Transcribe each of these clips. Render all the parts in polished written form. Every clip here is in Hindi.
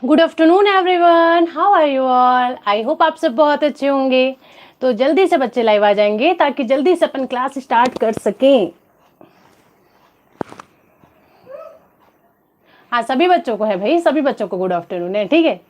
Good afternoon everyone, how are you all. I hope आप सब बहुत अच्छे होंगे। तो जल्दी से बच्चे लाइव आ जाएंगे ताकि जल्दी से अपन क्लास स्टार्ट कर सकें। हाँ, सभी बच्चों को है भाई, सभी बच्चों को गुड आफ्टरनून है, ठीक है।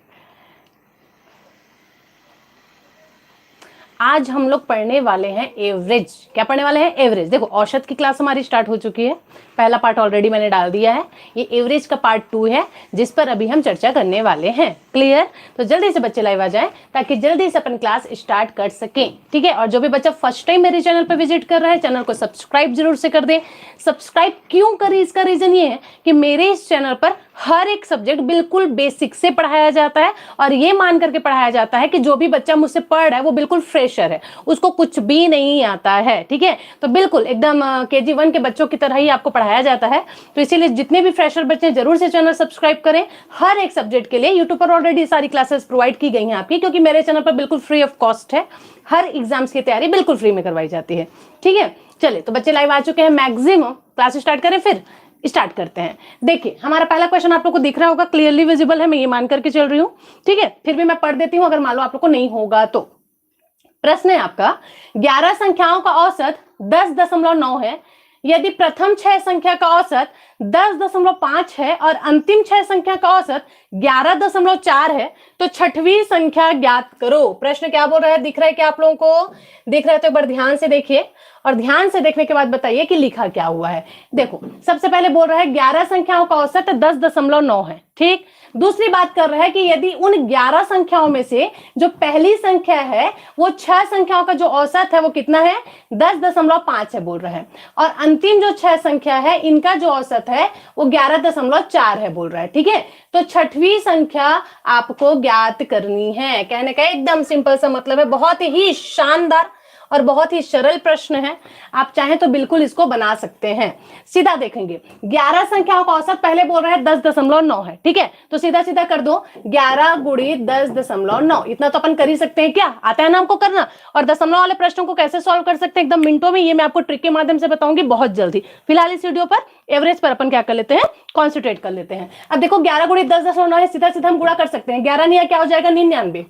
आज हम लोग पढ़ने वाले हैं एवरेज। क्या पढ़ने वाले हैं? एवरेज। देखो, औसत की क्लास हमारी स्टार्ट हो चुकी है, पहला पार्ट ऑलरेडी मैंने डाल दिया है। ये एवरेज का पार्ट 2 है जिस पर अभी हम चर्चा करने वाले हैं। क्लियर? तो जल्दी से बच्चे लाइव आ जाएं ताकि जल्दी से अपन क्लास स्टार्ट कर सकें, ठीक है। और जो भी बच्चा फर्स्ट टाइम मेरे चैनल पर विजिट कर रहा है, चैनल को सब्सक्राइब जरूर से कर दे। सब्सक्राइब क्यों करें, इसका रीजन ये है कि मेरे इस चैनल पर हर एक सब्जेक्ट बिल्कुल बेसिक से पढ़ाया जाता है और ये मान करके पढ़ाया जाता है कि जो भी बच्चा मुझसे पढ़ रहा है वो बिल्कुल फ्रेशर है, उसको कुछ भी नहीं आता है, ठीक है। तो बिल्कुल एकदम KG 1 के बच्चों की तरह ही आपको पढ़ाया जाता है। तो इसीलिए जितने भी फ्रेशर बच्चे हैं जरूर से चैनल सब्सक्राइब करें। हर एक सब्जेक्ट के लिए यूट्यूब पर ऑलरेडी सारी क्लासेस प्रोवाइड की गई हैं आपकी, क्योंकि मेरे चैनल पर बिल्कुल फ्री ऑफ कॉस्ट है। हर एग्जाम्स की तैयारी बिल्कुल फ्री में करवाई जाती है, ठीक है। चलिए, तो बच्चे लाइव आ चुके हैं मैक्सिमम। क्लास स्टार्ट करें, फिर स्टार्ट करते हैं। देखिए, हमारा पहला क्वेश्चन आप लोग को दिख रहा होगा, क्लियरली विजिबल है, मैं ये मान करके चल रही हूँ, ठीक है। फिर भी मैं पढ़ देती हूँ अगर मान लो आप लोग को नहीं होगा तो। प्रश्न है आपका, 11 संख्याओं का औसत 10.9 है। यदि प्रथम 6 संख्या का औसत 10.5 है और अंतिम 6 संख्या का औसत 11.4 है तो छठवीं संख्या ज्ञात करो। प्रश्न क्या बोल रहा है, दिख रहा है क्या आप लोगों को? दिख रहा है तो एक बार ध्यान से देखिए और ध्यान से देखने के बाद बताइए कि लिखा क्या हुआ है। देखो, सबसे पहले बोल रहा है 11 संख्याओं का औसत 10.9 है, ठीक। दूसरी बात कर रहा है कि यदि उन 11 संख्याओं में से जो पहली संख्या है वो 6 संख्याओं का जो औसत है वो कितना है, 10.5 है बोल रहा है, और अंतिम जो 6 संख्या है इनका जो औसत है वो 11.4 है बोल रहा है, ठीक है। तो छठवीं संख्या आपको ज्ञात करनी है। कहने का एकदम सिंपल सा मतलब है, बहुत ही शानदार और बहुत ही सरल प्रश्न है। आप चाहें तो बिल्कुल इसको बना सकते हैं। सीधा देखेंगे, 11 संख्याओं का औसत पहले बोल रहा है 10.9 है, ठीक है। तो सीधा सीधा कर दो, 11 गुणी 10.9, इतना तो अपन कर ही सकते हैं। क्या आता है ना हमको करना। और दशमलव वाले प्रश्नों को कैसे सॉल्व कर सकते हैं एकदम मिनटों में, ये मैं आपको ट्रिक के माध्यम से बताऊंगी बहुत जल्दी। फिलहाल इस वीडियो पर एवरेज पर अपन क्या कर लेते हैं, कॉन्सेंट्रेट कर लेते हैं। अब देखो, 11 गुणी 10.9 है, सीधा सीधा हम गुणा कर सकते हैं। 11 नहीं क्या हो जाएगा, 99,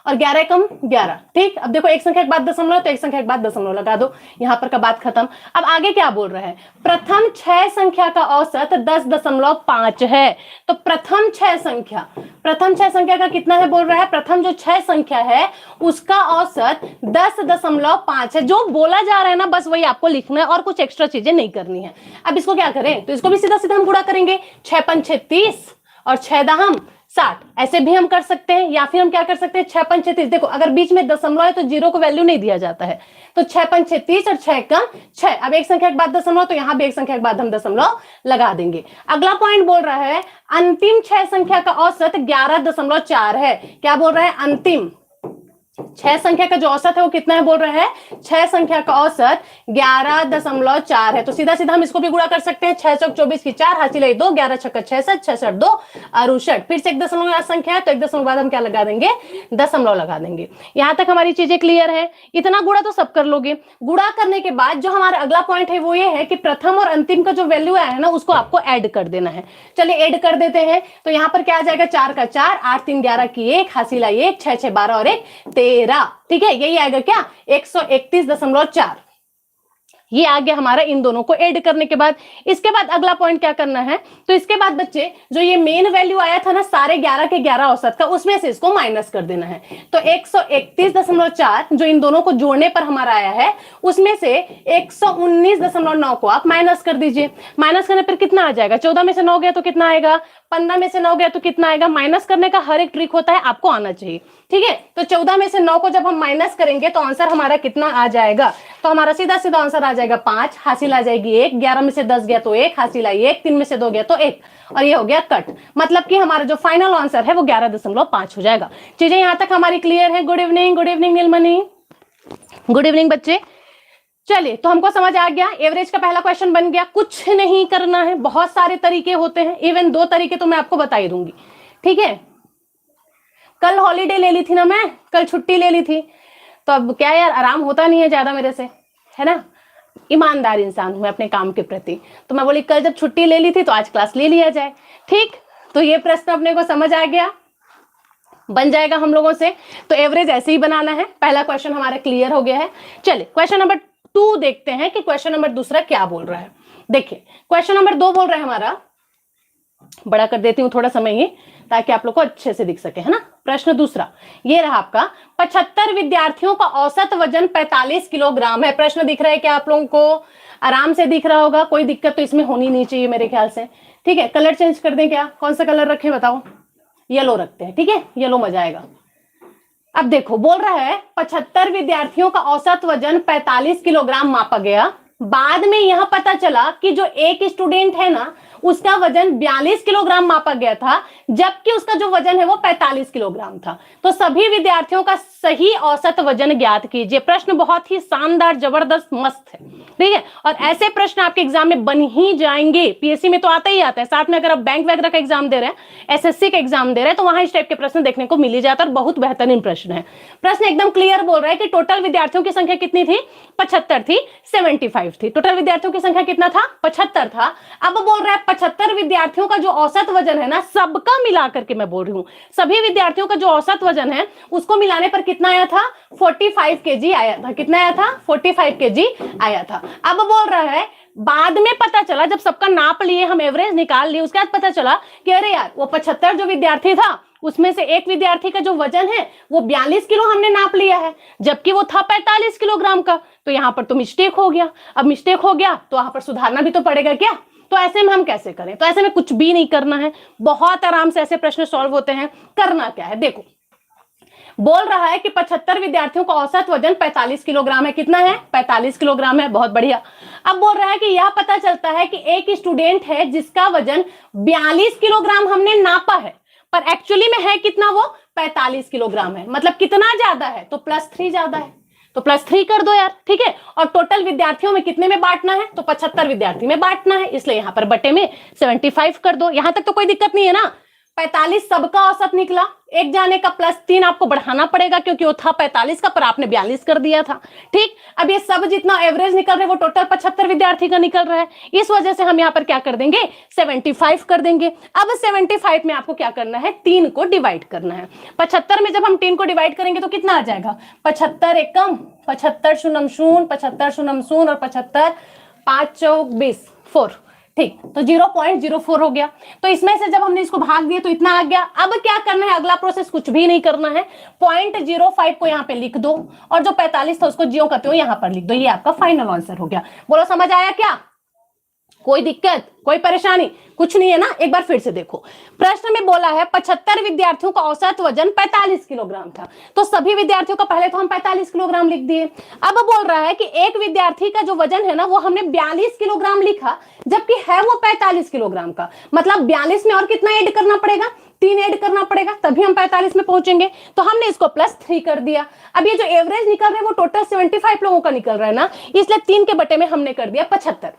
और 11 कम 11, ठीक। अब देखो, एक संख्या के बाद दशमलव तो एक संख्या के बाद दशमलव लगा दो, यहां पर का बात खत्म। अब आगे क्या बोल रहा है, प्रथम 6 संख्या का औसत 10.5 है। तो प्रथम 6 संख्या का कितना है बोल रहा है, प्रथम जो 6 संख्या है उसका औसत 10.5 है। जो बोला जा रहा है ना बस वही आपको लिखना है और कुछ एक्स्ट्रा चीजें नहीं करनी है। अब इसको क्या करें, तो इसको भी सीधा सीधा हम गुणा करेंगे। 6 पंच 30 और 6 दहम 60, ऐसे भी हम कर सकते हैं। या फिर हम क्या कर सकते हैं, 6 पंच 30, देखो अगर बीच में दशमलव है तो जीरो को वैल्यू नहीं दिया जाता है। तो 6 पंच 30 और 6 कम 6। अब एक संख्या के बाद दशमलव, तो यहां भी एक संख्या के बाद हम दशमलव लगा देंगे। अगला पॉइंट बोल रहा है अंतिम 6 संख्या का औसत 11.4 है। क्या बोल रहा है, अंतिम 6 संख्या का जो औसत है वो कितना है बोल रहा है, 6 संख्या का औसत 11.4 है। तो सीधा सीधा हम इसको भी गुणा कर सकते हैं। 6 चौक 24 की 4, हासिल 2, 11 छक्का 66, 66 2 68। फिर से एक दशमलव संख्या है तो एक दशमलव बाद हम क्या लगा देंगे, दशमलव लगा देंगे। यहां तक हमारी चीजें क्लियर है। इतना गुणा तो सब कर लोगे। गुणा करने के बाद जो हमारा अगला पॉइंट है वो ये है कि प्रथम और अंतिम का जो वैल्यू आया है ना उसको आपको ऐड कर देना है। चलिए ऐड कर देते हैं। तो यहां पर क्या आ जाएगा, 4 का 4, 8 3 11 की 1, हासिल 1, 6 6 12 और 1 13, ठीक है। यही आएगा क्या, 131.4। ये आ गया हमारा इन दोनों को ऐड करने के बाद। इसके बाद अगला पॉइंट क्या करना है, तो इसके बाद बच्चे जो ये मेन वैल्यू आया था ना सारे 11 के 11 औसत का, उसमें से इसको माइनस कर देना है। तो 131.4 जो इन दोनों को जोड़ने पर हमारा आया है उसमें से 119.9 को आप माइनस कर दीजिए। माइनस करने पर कितना आ जाएगा, 14 में से 9 गया तो कितना आएगा, 15 में से 9 गया तो कितना आएगा। माइनस करने का हर एक ट्रिक होता है, आपको आना चाहिए, ठीक है। तो 14 में से 9 को जब हम माइनस करेंगे तो आंसर हमारा कितना आ जाएगा, तो हमारा सीधा सीधा आंसर आ जाएगा 5, हासिल आ जाएगी 1, 11 में से 10 गया तो 1, हासिल आई 1, 3 में से 2 गया तो 1, और ये हो गया कट। मतलब कि हमारा जो फाइनल आंसर है वो 11.5 हो जाएगा। चीजें यहां तक हमारी क्लियर है। Good evening, good evening Neelmani, good evening बच्चे। चलिए, तो हमको समझ आ गया, एवरेज का पहला क्वेश्चन बन गया। कुछ नहीं करना है, बहुत सारे तरीके होते हैं, इवन 2 तरीके तो मैं आपको बता ही दूंगी, ठीक है। कल हॉलीडे ले ली थी ना, मैं कल छुट्टी ले ली थी, तो अब क्या यार, आराम होता नहीं है ज्यादा मेरे से, है ना। ईमानदार इंसान हूं मैं अपने काम के प्रति, तो मैं बोली कल जब छुट्टी ले ली थी तो आज क्लास ले लिया जाए, ठीक। तो ये प्रश्न अपने को समझ आ गया, बन जाएगा हम लोगों से। तो एवरेज ऐसे ही बनाना है। पहला क्वेश्चन हमारा क्लियर हो गया है। चलिए क्वेश्चन नंबर 2 देखते हैं कि क्वेश्चन नंबर दूसरा क्या बोल रहा है। देखिए क्वेश्चन नंबर 2 बोल रहा है हमारा, बड़ा कर देती हूं थोड़ा समय ही ताकि आप लोग को अच्छे से दिख सके, है ना। प्रश्न दूसरा ये रहा आपका, 75 विद्यार्थियों का औसत वजन 45 किलोग्राम है। प्रश्न दिख रहा है क्या आप लोगों को? आराम से दिख रहा होगा, कोई दिक्कत तो इसमें होनी नहीं चाहिए मेरे ख्याल से। ठीक है, कलर चेंज कर दें क्या? कौन सा कलर रखें बताओ? येलो रखते हैं, ठीक है, येलो मजा आएगा। अब देखो बोल रहा है 75 विद्यार्थियों का औसत वजन 45 किलोग्राम मापा गया। बाद में यह पता चला कि जो एक स्टूडेंट है ना उसका वजन 42 किलोग्राम मापा गया था, जबकि उसका जो वजन है वो 45 किलोग्राम था। तो सभी विद्यार्थियों का सही औसत वजन ज्ञात कीजिए। प्रश्न बहुत ही शानदार, जबरदस्त, मस्त है, ठीक है। और ऐसे प्रश्न आपके एग्जाम में बन ही जाएंगे। पीएससी में तो आता ही आता है, साथ में अगर आप बैंक वगैरह का एग्जाम दे रहे हैं, एसएससी का एग्जाम दे रहे हैं, तो वहां इस टाइप के प्रश्न देखने को मिल ही जाता है। और बहुत बेहतरीन प्रश्न है। प्रश्न एकदम क्लियर बोल रहा है कि टोटल विद्यार्थियों की संख्या कितनी थी? 75 थी, 75 थी। टोटल विद्यार्थियों की संख्या कितना था? 75 था। अब बोल रहा है 75 विद्यार्थियों का जो औसत वजन है ना, सबका मिलाकर के मैं बोल रही हूं, सभी विद्यार्थियों का जो औसत वजन है उसको मिलाने पर कितना आया था? 45 केजी आया था। कितना आया था? 45 केजी आया था। अब बोल रहा है बाद में पता चला, जब सबका नाप लिए, हम एवरेज निकाल लिए, उसके बाद पता चला कि अरे यार वो 75 जो विद्यार्थी था उसमें से एक विद्यार्थी का जो वजन है वो 42 किलो हमने नाप लिया है, जबकि वो था 45 किलोग्राम का। तो यहां पर तो मिस्टेक हो गया। अब मिस्टेक हो गया तो वहां पर सुधारना भी तो पड़ेगा क्या? तो ऐसे में हम कैसे करें? तो ऐसे में कुछ भी नहीं करना है, बहुत आराम से ऐसे प्रश्न सॉल्व होते हैं। करना क्या है देखो, बोल रहा है कि 75 विद्यार्थियों का औसत वजन 45 किलोग्राम है। कितना है? 45 किलोग्राम है। बहुत बढ़िया। अब बोल रहा है कि यह पता चलता है कि एक स्टूडेंट है जिसका वजन 42 किलोग्राम हमने नापा है, पर एक्चुअली में है कितना? वो 45 किलोग्राम है। मतलब कितना ज्यादा है? तो +3 ज्यादा है। तो +3 कर दो यार, ठीक है। और टोटल विद्यार्थियों में कितने में बांटना है? तो 75 विद्यार्थी में बांटना है, इसलिए यहां पर बटे में 75 कर दो। यहां तक तो कोई दिक्कत नहीं है ना। 45 सबका औसत निकला, एक जाने का +3 आपको बढ़ाना पड़ेगा क्योंकि वो था 45 का, पर आपने 42 कर दिया था, ठीक। अब ये सब जितना एवरेज निकल रहा है वो टोटल 75 विद्यार्थी का निकल रहा है, इस वजह से हम यहाँ पर क्या कर देंगे? 75 कर देंगे। अब 75 में आपको क्या करना है? 3 को डिवाइड करना है। 75 में जब हम 3 को डिवाइड करेंगे तो कितना आ जाएगा? 75 एकम 75 शून्य शून्य 75 शून्य शून्य और 75 5 चौक 20 4, ठीक। तो 0.04 हो गया। तो इसमें से जब हमने इसको भाग दिया तो इतना आ गया। अब क्या करना है? अगला प्रोसेस कुछ भी नहीं करना है, 0.05 को यहाँ पे लिख दो और जो 45 था उसको ज्यों करते हो यहाँ पर लिख दो। ये आपका फाइनल आंसर हो गया। बोलो समझ आया क्या? कोई दिक्कत, कोई परेशानी? कुछ नहीं है ना। एक बार फिर से देखो, प्रश्न में बोला है 75 विद्यार्थियों का औसत वजन 45 किलोग्राम था, तो सभी विद्यार्थियों का पहले तो हम 45 किलोग्राम लिख दिए। अब बोल रहा है कि एक विद्यार्थी का जो वजन है ना वो हमने 42 किलोग्राम लिखा, जबकि है वो 45 किलोग्राम का। मतलब 42 में और कितना ऐड करना पड़ेगा? 3 ऐड करना पड़ेगा, तभी हम 45 में पहुंचेंगे। तो हमने इसको +3 कर दिया। अब ये जो एवरेज निकल रहा है वो टोटल 75 लोगों का निकल रहा है ना, इसलिए 3 के बटे में हमने कर दिया 75,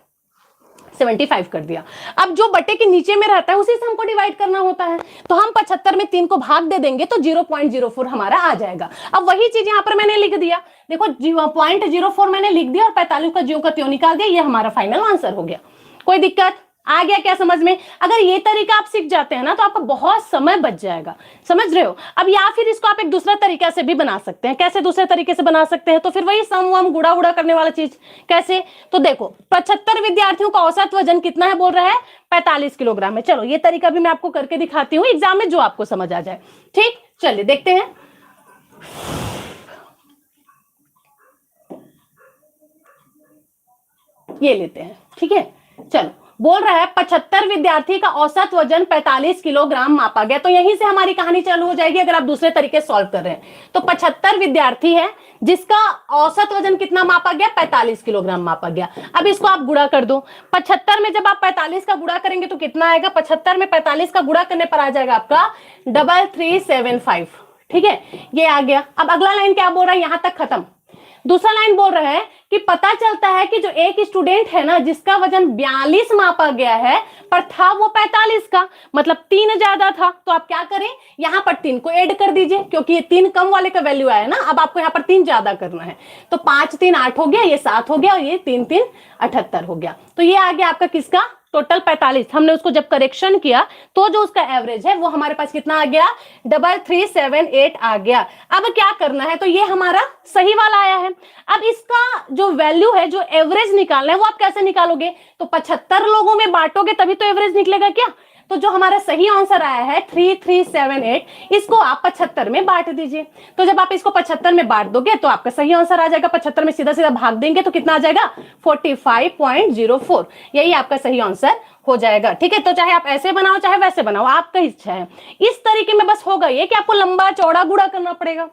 75 कर दिया। अब जो बटे के नीचे में रहता है उसी से हमको डिवाइड करना होता है, तो हम 75 में 3 को भाग दे देंगे तो 0.04 हमारा आ जाएगा। अब वही चीज यहां पर मैंने लिख दिया, देखो 0.04 मैंने लिख दिया और 45 का ज्यों का त्यों निकाल दिया। ये हमारा फाइनल आंसर हो गया। कोई दिक्कत? आ गया क्या समझ में? अगर ये तरीका आप सीख जाते हैं ना तो आपका बहुत समय बच जाएगा, समझ रहे हो। अब या फिर इसको आप एक दूसरा तरीका से भी बना सकते हैं। कैसे दूसरे तरीके से बना सकते हैं? तो फिर वही सम वम गुड़ा उड़ा करने वाला चीज। कैसे? तो देखो 75 विद्यार्थियों का औसत वजन कितना है? बोल रहा है 45 किलोग्राम है। चलो ये तरीका भी मैं आपको करके दिखाती हूँ एग्जाम में, जो आपको समझ आ जाए, ठीक। चलिए देखते हैं। ये लेते हैं, ठीक है। चलो बोल रहा है 75 विद्यार्थी का औसत वजन 45 किलोग्राम मापा गया। तो यहीं से हमारी कहानी चालू हो जाएगी अगर आप दूसरे तरीके से सॉल्व कर रहे हैं। तो 75 विद्यार्थी है जिसका औसत वजन कितना मापा गया? 45 किलोग्राम मापा गया। अब इसको आप गुणा कर दो। 75 में जब आप 45 का गुणा करेंगे तो कितना आएगा? 75 में 45 का गुणा करने पर आ जाएगा आपका 3375, ठीक है। ये आ गया। अब अगला लाइन क्या बोल रहा है? यहां तक खत्म। दूसरा लाइन बोल रहा है कि पता चलता है कि जो एक स्टूडेंट है ना जिसका वजन 42 मापा गया है पर था वो 45 का, मतलब 3 ज्यादा था। तो आप क्या करें? यहां पर 3 को ऐड कर दीजिए क्योंकि ये 3 कम वाले का वैल्यू आया ना। अब आपको यहां पर 3 ज्यादा करना है, तो 5 3 8 हो गया, ये 7 हो गया और ये 3 3 78 हो गया। तो ये आ गया आपका किसका? टोटल 45, हमने उसको जब करेक्शन किया तो जो उसका एवरेज है वो हमारे पास कितना आ गया, 3378 आ गया। अब क्या करना है, तो ये हमारा सही वाला आया है। अब इसका जो वैल्यू है, जो एवरेज निकालना है, वो आप कैसे निकालोगे, तो 75 लोगों में बांटोगे तभी तो एवरेज निकलेगा क्या। तो जो हमारा सही आंसर आया है 3378, इसको आप 75 में बांट दीजिए। तो जब आप इसको 75 में बांट दोगे तो आपका सही आंसर आ जाएगा। 75 में सीधा सीधा भाग देंगे तो कितना आ जाएगा, 45.04। यही आपका सही आंसर हो जाएगा। ठीक है, तो चाहे आप ऐसे बनाओ चाहे वैसे बनाओ, आपका इच्छा है। इस तरीके में बस होगा ये कि आपको लंबा चौड़ा गुणा करना पड़ेगा।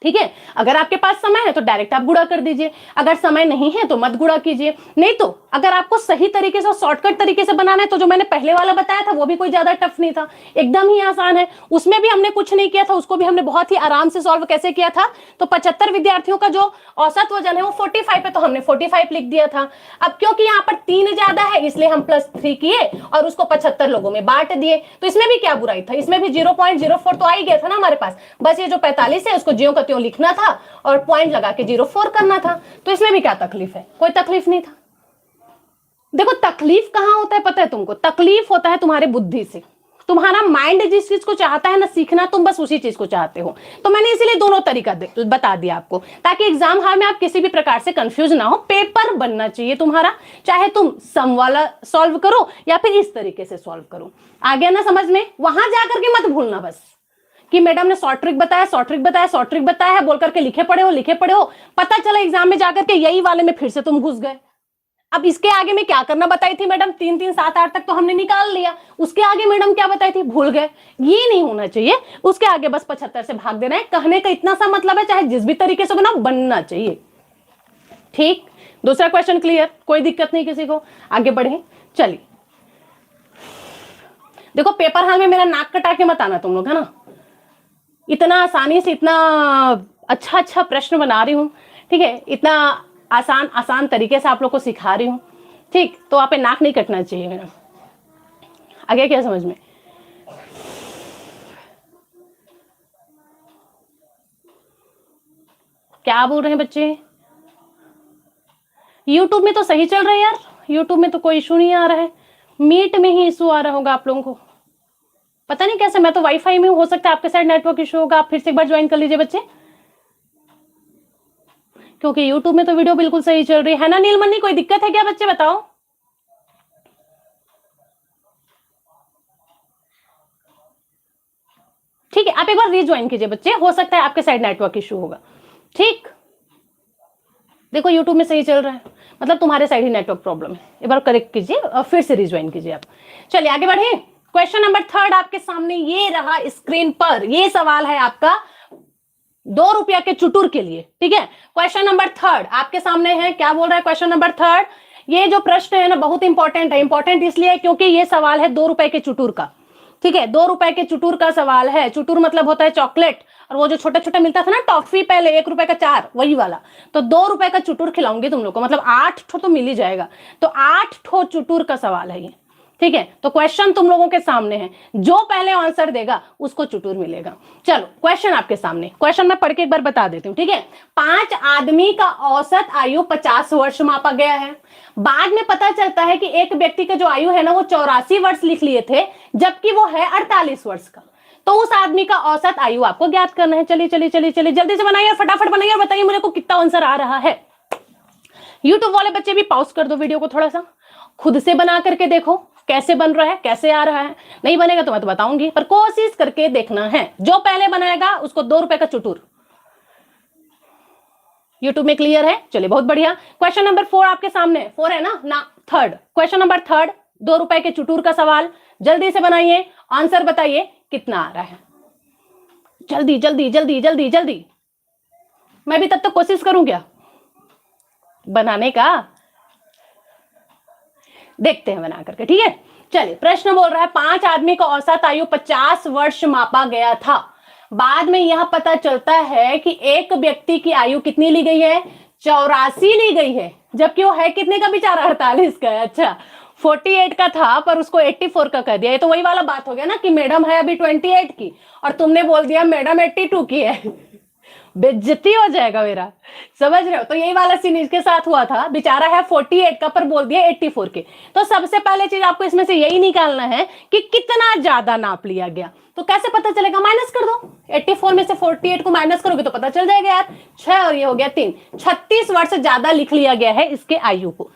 ठीक है, अगर आपके पास समय है तो डायरेक्ट आप गुणा कर दीजिए, अगर समय नहीं है तो मत गुणा कीजिए। नहीं तो अगर आपको सही तरीके से, शॉर्टकट तरीके से बनाना है, तो जो मैंने पहले वाला बताया था वो भी कोई ज्यादा टफ नहीं था, एकदम ही आसान है। उसमें भी हमने कुछ नहीं किया था, उसको भी हमने बहुत ही आराम से सॉल्व कैसे किया था। तो 75 विद्यार्थियों का जो औसत वजन है वो 45 है, तो हमने 45 लिख दिया था। अब क्योंकि यहाँ पर 3 ज्यादा है इसलिए हम +3 किए और उसको 75 लोगों में बांट दिए। तो इसमें भी क्या बुराई था, इसमें भी 0.04 तो आ ही गया था ना हमारे पास। बस ये जो 45 है उसको ज्यों का त्यों लिखना था और पॉइंट लगा के 0.4 करना था। तो इसमें भी क्या तकलीफ है, कोई तकलीफ नहीं था। देखो तकलीफ कहां होता है पता है तुमको, तकलीफ होता है तुम्हारे बुद्धि से। तुम्हारा माइंड जिस चीज को चाहता है ना सीखना, तुम बस उसी चीज को चाहते हो। तो मैंने इसीलिए दोनों तरीका बता दिया आपको, ताकि एग्जाम हॉल में आप किसी भी प्रकार से कंफ्यूज ना हो। पेपर बनना चाहिए तुम्हारा, चाहे तुम सम वाला सॉल्व करो या फिर इस तरीके से सॉल्व करो। आ गया ना समझ में। वहां जाकर के मत भूलना बस कि मैडम ने शॉर्ट ट्रिक बताया, शॉर्ट ट्रिक बताया, शॉर्ट ट्रिक बताया है बोल करके लिखे पड़े हो, पता चला एग्जाम में जाकर के यही वाले में फिर से तुम घुस गए। अब इसके आगे में क्या करना बताई थी मैडम, 3 3 7 8 तक तो हमने निकाल लिया, उसके आगे मैडम क्या बताई थी भूल गए। ये नहीं होना चाहिए, उसके आगे बस 75 से भाग देना है। कहने का इतना सा मतलब है, चाहे जिस भी तरीके से बनाओ बनना चाहिए। ठीक, दूसरा क्वेश्चन क्लियर, कोई दिक्कत नहीं किसी को। आगे बढ़े, चलिए। देखो पेपर हाल में मेरा नाक कटा के मत आना तुम लोग, है ना। इतना आसानी से इतना अच्छा प्रश्न बना रही हूं, ठीक है, इतना आसान तरीके से आप लोग को सिखा रही हूं, ठीक, तो आप पे नाक नहीं कटना चाहिए मेरा। आगे क्या समझ में, क्या बोल रहे हैं बच्चे। यूट्यूब में तो सही चल रहा है यार, यूट्यूब में तो कोई इशू नहीं आ रहा है, मीट में ही इशू आ रहा होगा आप लोगों को, पता नहीं कैसे। मैं तो वाईफाई में हूं, हो सकता है आपके साइड नेटवर्क इशू होगा। आप फिर से एक बार ज्वाइन कर लीजिए बच्चे, क्योंकि यूट्यूब में तो वीडियो बिल्कुल सही चल रही है ना। नीलमणि कोई दिक्कत है क्या बच्चे, बताओ। ठीक है, आप एक बार रीज्वाइन कीजिए बच्चे, हो सकता है आपके साइड नेटवर्क इशू होगा। ठीक, देखो यूट्यूब में सही चल रहा है, मतलब तुम्हारे साइड ही नेटवर्क प्रॉब्लम है। एक बार करेक्ट कीजिए और फिर से रीज्वाइन कीजिए आप। चलिए आगे बढ़े। क्वेश्चन नंबर 3 आपके सामने ये रहा स्क्रीन पर। ये सवाल है आपका 2 रुपया के चुटुर के लिए। ठीक है, क्वेश्चन नंबर 3 आपके सामने है। क्या बोल रहा है क्वेश्चन नंबर 3, ये जो प्रश्न है ना बहुत इंपॉर्टेंट है। इंपॉर्टेंट इसलिए क्योंकि ये सवाल है 2 रुपए के चुटुर का। ठीक है, 2 रुपए के चुटुर का सवाल है। चुटुर मतलब होता है चॉकलेट, और वो जो छोटा छोटा मिलता था ना टॉफी पहले 1 रुपए का 4, वही वाला। तो 2 रुपए का चुटुर खिलाऊंगी तुम लोग को, मतलब 8 ठो तो मिल ही जाएगा। तो 8 ठो चुटुर का सवाल है ये। ठीक है, तो क्वेश्चन तुम लोगों के सामने है, जो पहले आंसर देगा उसको चुटुर मिलेगा। चलो क्वेश्चन आपके सामने, क्वेश्चन मैं पढ़ के एक बार बता देती हूँ। ठीक है, 5 आदमी का औसत आयु 50 वर्ष मापा गया है। बाद में पता चलता है कि एक व्यक्ति का जो आयु है ना वो 84 वर्ष लिख लिए थे, जबकि वो है 48 वर्ष का। तो उस आदमी का औसत आयु आपको ज्ञात करना है। चलिए चलिए चलिए चलिए जल्दी से बनाइए, फटाफट बनाइए और बताइए मुझे को कितना आंसर आ रहा है। यूट्यूब वाले बच्चे भी पॉज कर दो वीडियो को, थोड़ा सा खुद से बना करके देखो कैसे बन रहा है, कैसे आ रहा है। नहीं बनेगा तो मैं तो बताऊंगी, पर कोशिश करके देखना है। जो पहले बनाएगा उसको 2 रुपए का चुटुर। यूट्यूब में क्लियर है, चलिए बहुत बढ़िया। क्वेश्चन नंबर 4 आपके सामने, 4 है ना 3rd क्वेश्चन नंबर 3rd 2 रुपए के चुटुर का सवाल। जल्दी से बनाइए, आंसर बताइए कितना आ रहा है। जल्दी जल्दी जल्दी जल्दी जल्दी, मैं भी तब तक कोशिश करूं क्या बनाने का, देखते हैं बना करके। ठीक है, चलिए प्रश्न बोल रहा है 5 आदमी का औसत आयु 50 वर्ष मापा गया था। बाद में यह पता चलता है कि एक व्यक्ति की आयु कितनी ली गई है, 84 ली गई है, जबकि वो है कितने का बेचारा, 48 का है। अच्छा 48 का था पर उसको 84 का कर दिया। ये तो वही वाला बात हो गया ना कि मैडम है अभी 28 की और तुमने बोल दिया मैडम 82 की है। बेइज्जती हो जाएगा मेरा, समझ रहे हो। तो यही वाला सीन इसके साथ हुआ था, बेचारा है 48 का पर बोल दिया 84 के। तो सबसे पहले चीज आपको इसमें से यही निकालना है कि कितना ज्यादा नाप लिया गया। तो कैसे पता चलेगा, माइनस कर दो, 84 में से 48 को माइनस करोगे तो पता चल जाएगा यार, 6 और ये हो गया 3, 36 वर्ष से ज्यादा लिख लिया गया है इसके आयु को।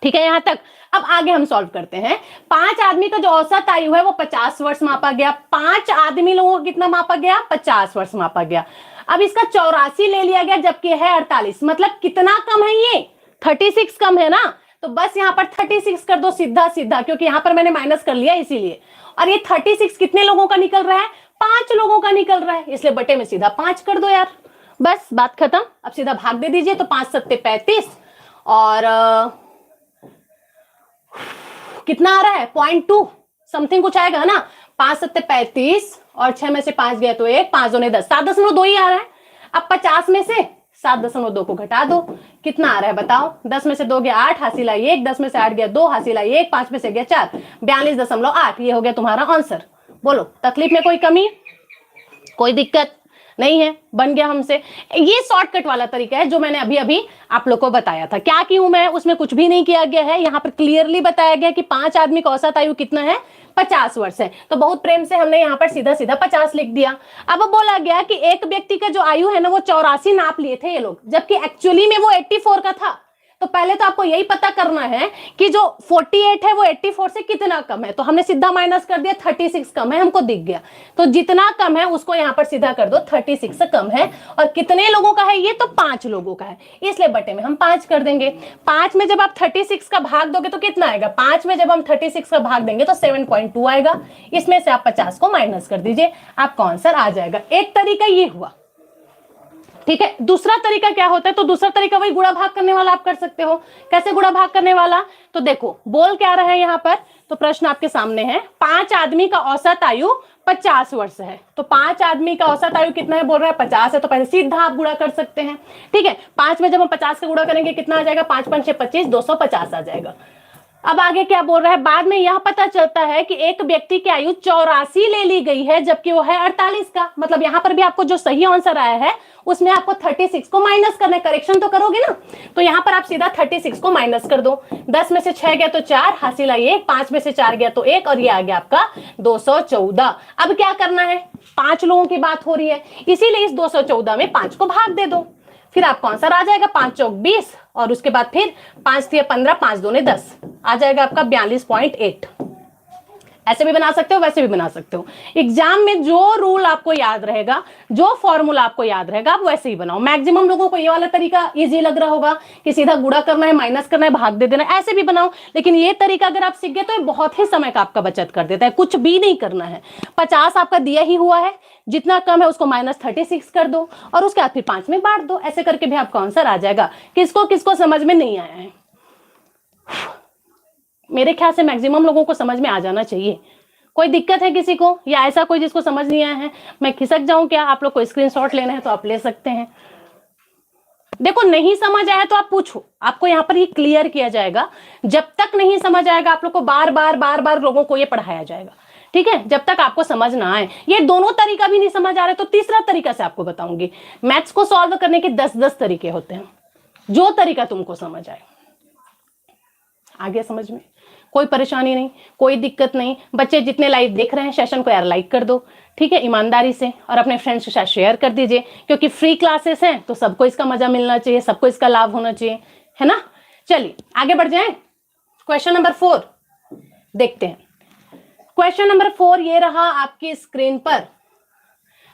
ठीक है यहां तक। अब आगे हम सॉल्व करते हैं। 5 आदमी का जो औसत आयु है वो 50 वर्ष मापा गया। 5 आदमी लोगों को कितना मापा गया, 50 वर्ष मापा गया। अब इसका 84 ले लिया गया जबकि है 48, मतलब कितना कम है ये, 36 कम है ना। तो बस यहां पर 36 कर दो सीधा सीधा, क्योंकि यहां पर मैंने माइनस कर लिया इसीलिए। और ये 36 कितने लोगों का निकल रहा है, 5 लोगों का निकल रहा है, इसलिए बटे में सीधा 5 कर दो यार, बस बात खत्म। अब सीधा भाग दे दीजिए, तो 5 सत्ते 35 और कितना आ रहा है 0.2 समथिंग कुछ आएगा ना। 5 सत्ते 35 और 6 में से 5 गया तो 1, 5 दूने 10, 7.2 ही आ रहा है। अब 50 में से 7.2 को घटा दो, कितना आ रहा है बताओ। 10 में से 2 गया 8, हासिल आई 1, 10 में से 8 गया 2, हासिल आई 1, 5 में से गया 4, 42.8। ये हो गया तुम्हारा आंसर। बोलो तकलीफ में कोई कमी, कोई दिक्कत नहीं है, बन गया हमसे। ये शॉर्टकट वाला तरीका है जो मैंने अभी अभी आप लोग को बताया था। क्या क्यों मैं उसमें कुछ भी नहीं किया गया है, यहाँ पर क्लियरली बताया गया कि 5 आदमी का औसत आयु कितना है, 50 वर्ष है। तो बहुत प्रेम से हमने यहाँ पर सीधा सीधा 50 लिख दिया। अब बोला गया कि एक व्यक्ति का जो आयु है ना वो 84 नाप लिए थे ये लोग, जबकि एक्चुअली में वो 84 का था। तो पहले तो आपको यही पता करना है कि जो 48 है वो 84 से कितना कम है। तो हमने सीधा माइनस कर दिया, 36 कम है, हमको दिख गया। तो जितना कम है उसको यहां पर सीधा कर दो, 36 से कम है। और कितने लोगों का है ये, तो 5 लोगों का है, इसलिए बटे में हम 5 कर देंगे। 5 में जब आप 36 का भाग दोगे तो कितना आएगा, 5 में जब हम 36 का भाग देंगे तो 7.2 आएगा। इसमें से आप 50 को माइनस कर दीजिए, आपका आंसर आ जाएगा। एक तरीका ये हुआ, ठीक है। दूसरा तरीका क्या होता है, तो दूसरा तरीका वही गुणा भाग करने वाला आप कर सकते हो। कैसे गुणा भाग करने वाला, तो देखो बोल क्या रहा है यहाँ पर, तो प्रश्न आपके सामने है। 5 आदमी का औसत आयु 50 वर्ष है। तो 5 आदमी का औसत आयु कितना है, बोल रहा है 50 है, तो पहले सीधा आप गुणा कर सकते हैं। ठीक है, 5 में जब हम 50 का गुणा करेंगे कितना आ जाएगा, 5 5 6 25, 250 आ जाएगा। अब आगे क्या बोल रहा है, बाद में यह पता चलता है कि एक व्यक्ति की आयु 84 ले ली गई है जबकि वो है 48 का। मतलब यहां पर भी आपको जो सही आंसर आया है उसमें आपको 36 को माइनस करना है, करेक्शन तो करोगे ना। तो यहां पर आप सीधा 36 को माइनस कर दो। 10 में से 6 गया तो 4, हासिल आई 1, 5 में से 4 गया तो 1, और ये आ गया आपका 214। अब क्या करना है, 5 लोगों की बात हो रही है, इसीलिए इस 214 में 5 को भाग दे दो, फिर आपका आंसर आ जाएगा 5 चौक 20, और उसके बाद फिर 5 तिया 15, 5 दूने 10, आ जाएगा आपका 42.8। ऐसे भी बना सकते हो, वैसे भी बना सकते हो। एग्जाम में जो रूल आपको याद रहेगा, जो फॉर्मूला आपको याद रहेगा, आप वैसे ही बनाओ। मैक्सिमम लोगों को ये वाला तरीका इजी लग रहा होगा कि सीधा गुणा करना है, माइनस करना है, भाग दे देना है, ऐसे भी बनाओ। लेकिन ये तरीका अगर आप सीख गए तो ये बहुत ही समय का आपका बचत कर देता है। कुछ भी नहीं करना है, 50 आपका दिया ही हुआ है, जितना कम है उसको माइनस 36 कर दो और उसके बाद फिर 5 में बांट दो। ऐसे करके भी आपका आंसर आ जाएगा। किसको किसको समझ में नहीं आया है, मेरे ख्याल से मैक्सिमम लोगों को समझ में आ जाना चाहिए। कोई दिक्कत है किसी को, या ऐसा कोई जिसको समझ नहीं आया है, मैं खिसक जाऊं क्या? आप लोग को स्क्रीनशॉट लेना है तो आप ले सकते हैं। देखो नहीं समझ आया तो आप पूछो, आपको यहाँ पर ये क्लियर किया जाएगा। जब तक नहीं समझ आएगा आप लोग को बार बार लोगों को ये पढ़ाया जाएगा, ठीक है, जब तक आपको समझ ना आए। ये दोनों तरीका भी नहीं समझ आ रहे तो तीसरा तरीका से आपको बताऊंगी। मैथ्स को सॉल्व करने के 10 तरीके होते हैं, जो तरीका तुमको समझ आए। आ गया समझ में? कोई परेशानी नहीं, कोई दिक्कत नहीं। बच्चे जितने लाइव देख रहे हैं सेशन को यार लाइक कर दो, ठीक है, ईमानदारी से, और अपने फ्रेंड्स के साथ शेयर कर दीजिए, क्योंकि फ्री क्लासेस हैं तो सबको इसका मजा मिलना चाहिए, सबको इसका लाभ होना चाहिए, है ना। चलिए आगे बढ़ जाएं। क्वेश्चन नंबर 4 देखते हैं। क्वेश्चन नंबर 4 ये रहा आपकी स्क्रीन पर।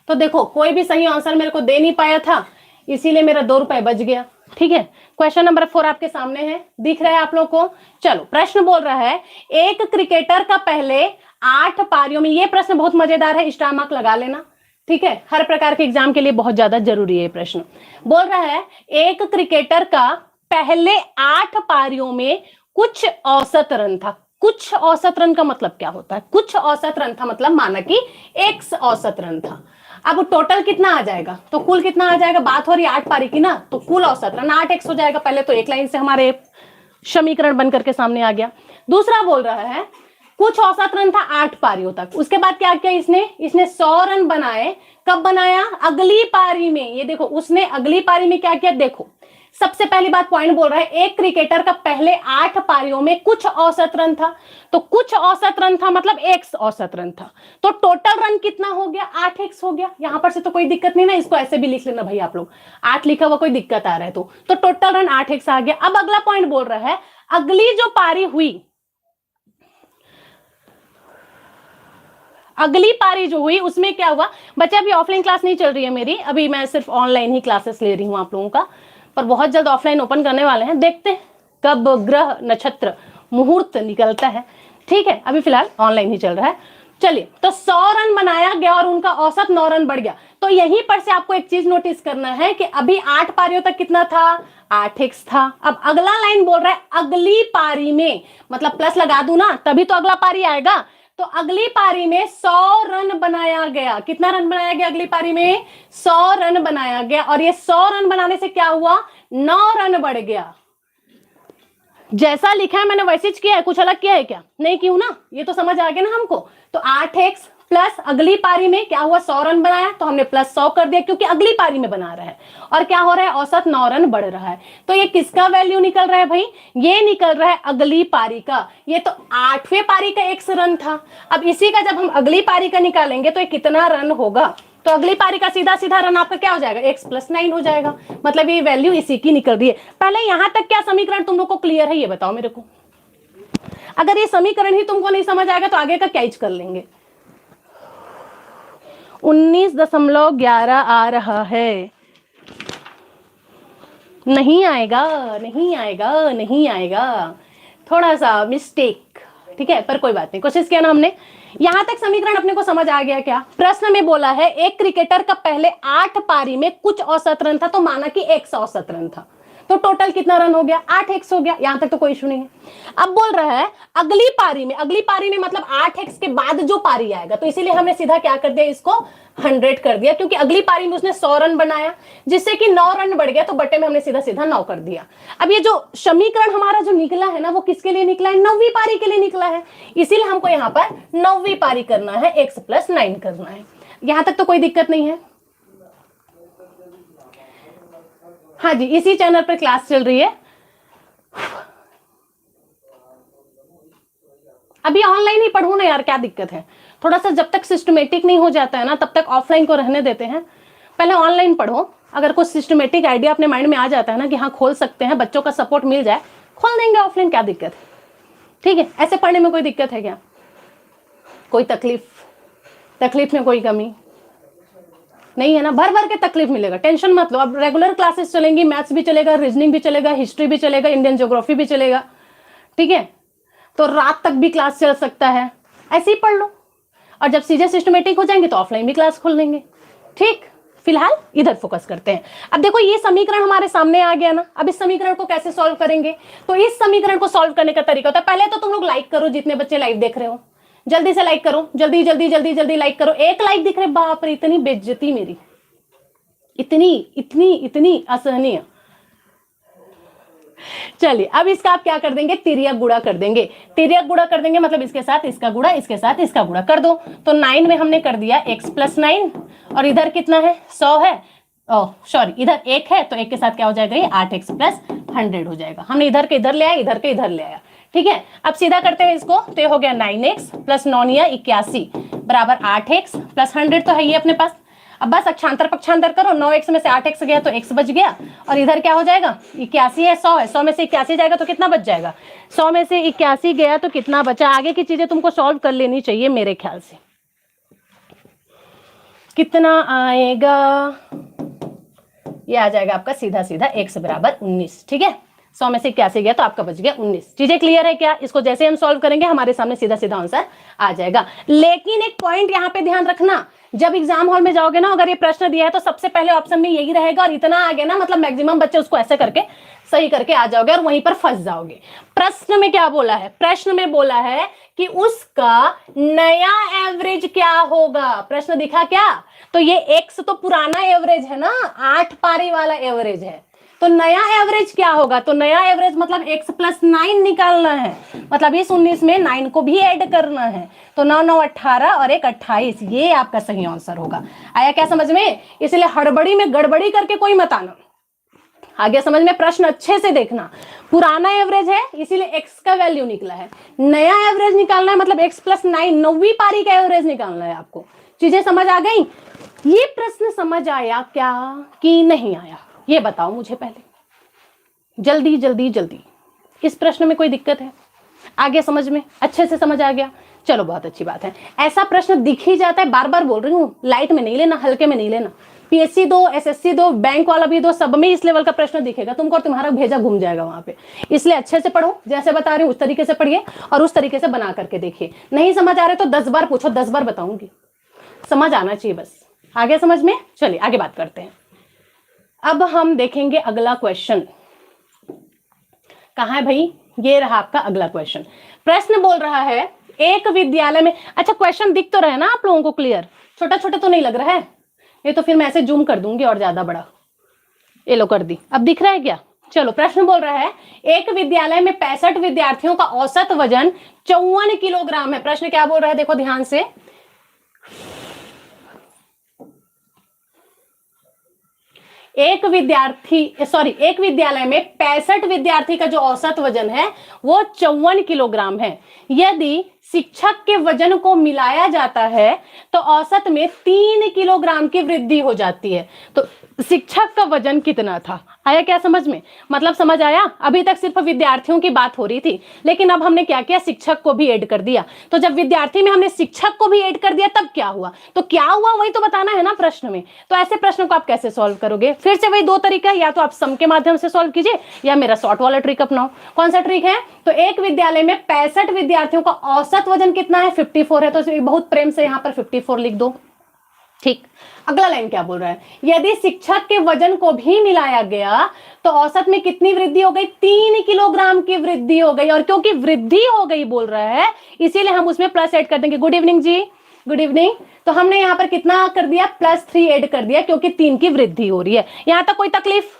तो देखो कोई भी सही आंसर मेरे को दे नहीं पाया था, इसीलिए मेरा 2 रुपए बच गया, ठीक है। क्वेश्चन नंबर 4 आपके सामने है, दिख रहा है आप लोग को? चलो, प्रश्न बोल रहा है एक क्रिकेटर का पहले 8 पारियों में, ये प्रश्न बहुत मजेदार है, स्टार मार्क लगा लेना, ठीक है, हर प्रकार के एग्जाम के लिए बहुत ज्यादा जरूरी है ये प्रश्न। बोल रहा है एक क्रिकेटर का पहले 8 पारियों में कुछ औसत रन था। कुछ औसत रन का मतलब क्या होता है? कुछ औसत रन था मतलब माना कि x औसत रन था। अब टोटल कितना आ जाएगा, तो कुल कितना आ जाएगा? बात हो रही है 8 पारी की ना, तो कुल औसत रन 8x हो जाएगा। पहले तो एक लाइन से हमारे समीकरण बन करके सामने आ गया। दूसरा बोल रहा है कुछ औसत रन था 8 पारियों तक। उसके बाद क्या किया इसने 100 रन बनाए कब बनाया? अगली पारी में। ये देखो उसने अगली पारी में क्या किया, देखो सबसे पहली बात पॉइंट बोल रहा है, एक क्रिकेटर का पहले 8 पारियों में कुछ औसत रन था, तो कुछ औसत रन था मतलब x औसत रन था, तो टोटल रन कितना हो गया? 8x हो गया। यहां पर से तो कोई दिक्कत नहीं ना, इसको ऐसे भी लिख लेना भाई आप लोग, 8 लिखा हुआ कोई दिक्कत आ रहा है तो टोटल रन 8x आ गया। अब अगला पॉइंट बोल रहा है, अगली जो पारी हुई, अगली पारी जो हुई उसमें क्या हुआ बच्चे? अभी ऑफलाइन क्लास नहीं चल रही है मेरी, अभी मैं सिर्फ ऑनलाइन ही क्लासेस ले रही हूं आप लोगों का, पर बहुत जल्द ऑफलाइन ओपन करने वाले हैं, देखते हैं कब ग्रह नक्षत्र मुहूर्त निकलता है। ठीक है, अभी फिलहाल ऑनलाइन ही चल रहा है। चलिए, तो 100 रन बनाया गया और उनका औसत 9 रन बढ़ गया। तो यहीं पर से आपको एक चीज नोटिस करना है कि अभी 8 पारियों तक कितना था? 8x था। अब अगला लाइन बोल रहा है अगली पारी में, मतलब प्लस लगा दूं ना तभी तो अगला पारी आएगा। तो अगली पारी में 100 रन बनाया गया। कितना रन बनाया गया अगली पारी में? 100 रन बनाया गया, और ये 100 रन बनाने से क्या हुआ? 9 रन बढ़ गया। जैसा लिखा है मैंने वैसे किया है, कुछ अलग किया है क्या? नहीं क्यों ना, ये तो समझ आ गया ना हमको। तो 8x प्लस अगली पारी में क्या हुआ? 100 रन बनाया, तो हमने प्लस 100 कर दिया क्योंकि अगली पारी में बना रहा है, और क्या हो रहा है? औसत 9 रन बढ़ रहा है। तो ये किसका वैल्यू निकल रहा है भाई? ये निकल रहा है अगली पारी का। ये तो 8वें पारी का x रन था, अब इसी का जब हम अगली पारी का निकालेंगे तो ये कितना रन होगा? तो अगली पारी का सीधा सीधा रन आपका क्या हो जाएगा? x + 9 हो जाएगा, मतलब ये वैल्यू इसी की निकल रही है। पहले यहां तक क्या समीकरण तुम लोग को क्लियर है ये बताओ मेरे को। अगर ये समीकरण ही तुमको नहीं समझ आएगा तो आगे का क्या कर लेंगे। 19.11 आ रहा है, नहीं आएगा, नहीं आएगा, नहीं आएगा, थोड़ा सा मिस्टेक, ठीक है, पर कोई बात नहीं, कोशिश किया ना हमने। यहां तक समीकरण अपने को समझ आ गया क्या? प्रश्न में बोला है एक क्रिकेटर का पहले 8 पारी में कुछ औसत रन था, तो माना कि x औसत रन था, तो टोटल कितना रन हो गया? 8x हो गया। यहां तक तो कोई इशू नहीं है। अब बोल रहा है अगली पारी में, अगली पारी में मतलब 8x के बाद जो पारी आएगा, तो इसीलिए हमने सीधा क्या कर दिया? इसको 100 कर दिया, क्योंकि अगली पारी में उसने 100 रन बनाया, जिससे कि 9 रन बढ़ गया, तो बटे में हमने सीधा सीधा 9 कर दिया। अब ये जो समीकरण हमारा जो निकला है ना, वो किसके लिए निकला है? 9वीं पारी के लिए निकला है, इसीलिए हमको यहाँ पर 9वीं पारी करना है, x + 9 करना है। यहां तक तो कोई दिक्कत नहीं है। हाँ जी, इसी चैनल पर क्लास चल रही है। अभी ऑनलाइन ही पढ़ू ना यार, क्या दिक्कत है? थोड़ा सा जब तक सिस्टमेटिक नहीं हो जाता है ना, तब तक ऑफलाइन को रहने देते हैं, पहले ऑनलाइन पढ़ो। अगर कुछ सिस्टमेटिक आइडिया अपने माइंड में आ जाता है ना कि हाँ खोल सकते हैं, बच्चों का सपोर्ट मिल जाए, खोल देंगे ऑफलाइन, क्या दिक्कत है? ठीक है, ऐसे पढ़ने में कोई दिक्कत है क्या? कोई तकलीफ में कोई कमी नहीं है ना? भर भर के तकलीफ मिलेगा, टेंशन मत लो। अब रेगुलर क्लासेस चलेंगी, मैथ्स भी चलेगा, रीजनिंग भी चलेगा, हिस्ट्री भी चलेगा, इंडियन ज्योग्राफी भी चलेगा, ठीक है? तो रात तक भी क्लास चल सकता है, ऐसे ही पढ़ लो। और जब सीधे सिस्टमेटिक हो जाएंगे तो ऑफलाइन भी क्लास खोल लेंगे, ठीक? फिलहाल इधर फोकस करते हैं। अब देखो ये समीकरण हमारे सामने आ गया ना, अब इस समीकरण को कैसे सॉल्व करेंगे? तो इस समीकरण को सॉल्व करने का तरीका होता है, पहले तो तुम लोग लाइक करो, जितने बच्चे लाइव देख रहे हो जल्दी से लाइक करो, जल्दी जल्दी जल्दी जल्दी लाइक करो। 1 लाइक दिख रहे, बाप रे, इतनी बेइज्जती मेरी, इतनी इतनी इतनी असहनीय। चलिए, अब इसका आप क्या कर देंगे? तिर्यक गुणा कर देंगे। तिर्यक गुणा कर देंगे मतलब इसके साथ इसका गुणा, इसके साथ इसका गुणा कर दो। तो 9 में हमने कर दिया x + 9, और इधर कितना है? 100 है, सॉरी इधर 1 है, तो 1 के साथ क्या हो जाएगा? ये 8x + 100 हो जाएगा। हमने इधर के इधर ले आया, इधर के इधर ले आया, ठीक है? अब सीधा करते हैं इसको, तो ये हो गया 9x + 9 81 बराबर 8x + 100 तो है ये अपने पास। अब बस अक्षांतर पक्षांतर करो, 9x में से 8x गया तो x बच गया, और इधर क्या हो जाएगा? 81 है, 100 है, 100 में से 81 जाएगा तो कितना बच जाएगा? 100 में से 81 गया तो कितना बचा? आगे की चीजें तुमको सॉल्व कर लेनी चाहिए मेरे ख्याल से। कितना आएगा? ये आ जाएगा आपका सीधा सीधा x = 19, ठीक है? 100 में से 81 गया तो आपका बच गया 19। चीजें क्लियर है क्या? इसको जैसे हम सॉल्व करेंगे हमारे सामने सीधा सीधा आंसर आ जाएगा। लेकिन एक पॉइंट यहाँ पे ध्यान रखना, जब एग्जाम हॉल में जाओगे ना, अगर ये प्रश्न दिया है तो सबसे पहले ऑप्शन में यही रहेगा, और इतना आ गया ना मतलब मैक्सिमम बच्चे उसको ऐसे करके सही करके आ जाओगे और वहीं पर फंस जाओगे। प्रश्न में क्या बोला है? प्रश्न में बोला है कि उसका नया एवरेज क्या होगा। प्रश्न दिखा क्या? तो ये x तो पुराना एवरेज है ना, 8 पारी वाला एवरेज है, तो नया एवरेज क्या होगा, तो नया एवरेज मतलब x + 9 निकालना है, मतलब इस 19 में 9 को भी ऐड करना है। तो 9 9 18 और 1 28, ये आपका सही आंसर होगा। आया क्या समझ में? इसलिए हड़बड़ी में गड़बड़ी करके कोई मत आना, आगे समझ में प्रश्न अच्छे से देखना। पुराना एवरेज है इसीलिए x का वैल्यू निकला है, नया एवरेज निकालना है मतलब x + 9 9वीं पारी का एवरेज निकालना है आपको। चीजें समझ आ गई? ये प्रश्न समझ आया क्या कि नहीं आया, ये बताओ मुझे पहले, जल्दी जल्दी जल्दी। इस प्रश्न में कोई दिक्कत है? आगे समझ में अच्छे से समझ आ गया? चलो बहुत अच्छी बात है। ऐसा प्रश्न दिख ही जाता है, बार बार बोल रही हूँ, लाइट में नहीं लेना, हल्के में नहीं लेना। पीएससी दो, एसएससी दो, बैंक वाला भी दो, सब में इस लेवल का प्रश्न दिखेगा तुमको और तुम्हारा भेजा घूम जाएगा वहां पे। इसलिए अच्छे से पढ़ो, जैसे बता रही हूँ उस तरीके से पढ़िए और उस तरीके से बना करके देखिए। नहीं समझ आ रहे तो 10 बार पूछो, 10 बार बताऊंगी, समझ आना चाहिए बस। आगे समझ में? चलिए आगे बात करते हैं। अब हम देखेंगे अगला क्वेश्चन। कहाँ है भाई? ये रहा आपका अगला क्वेश्चन। प्रश्न बोल रहा है एक विद्यालय में, अच्छा क्वेश्चन दिख तो रहा है ना आप लोगों को क्लियर? छोटा छोटा तो नहीं लग रहा है? ये तो फिर मैं ऐसे जूम कर दूंगी और ज्यादा बड़ा। ये लो कर दी, अब दिख रहा है क्या? चलो प्रश्न बोल रहा है एक विद्यालय में 65 विद्यार्थियों का औसत वजन 54 किलोग्राम है। प्रश्न क्या बोल रहा है देखो ध्यान से, एक विद्यालय में 65 विद्यार्थी का जो औसत वजन है वो 54 किलोग्राम है। यदि शिक्षक के वजन को मिलाया जाता है तो औसत में 3 किलोग्राम की वृद्धि हो जाती है। तो शिक्षक का वजन कितना था? आया क्या समझ में? मतलब समझ आया? अभी तक सिर्फ विद्यार्थियों की बात हो रही थी, लेकिन अब हमने क्या किया, शिक्षक को भी ऐड कर दिया। तो जब विद्यार्थी में हमने शिक्षक को भी ऐड कर दिया तब क्या हुआ? तो क्या हुआ वही तो बताना है ना प्रश्न में। तो ऐसे प्रश्नों को आप कैसे सॉल्व करोगे? फिर से वही दो तरीका है, या तो आप सम के माध्यम से सॉल्व कीजिए या मेरा शॉर्ट वाला ट्रिक अपनाओ। कौन सा ट्रिक है? तो एक विद्यालय में 65 विद्यार्थियों का औसत वजन कितना है? 54 है, तो बहुत प्रेम से यहाँ पर 54 लिख दो। ठीक, अगला लाइन क्या बोल रहा है? यदि शिक्षक के वजन को भी मिलाया गया तो औसत में कितनी वृद्धि हो गई? 3 किलोग्राम की वृद्धि हो गई। और क्योंकि वृद्धि हो गई बोल रहा है इसीलिए हम उसमें प्लस ऐड कर देंगे। गुड इवनिंग जी, गुड इवनिंग। तो हमने यहाँ पर कितना कर दिया? +3 ऐड कर दिया, क्योंकि 3 की वृद्धि हो रही है। यहां तक कोई तकलीफ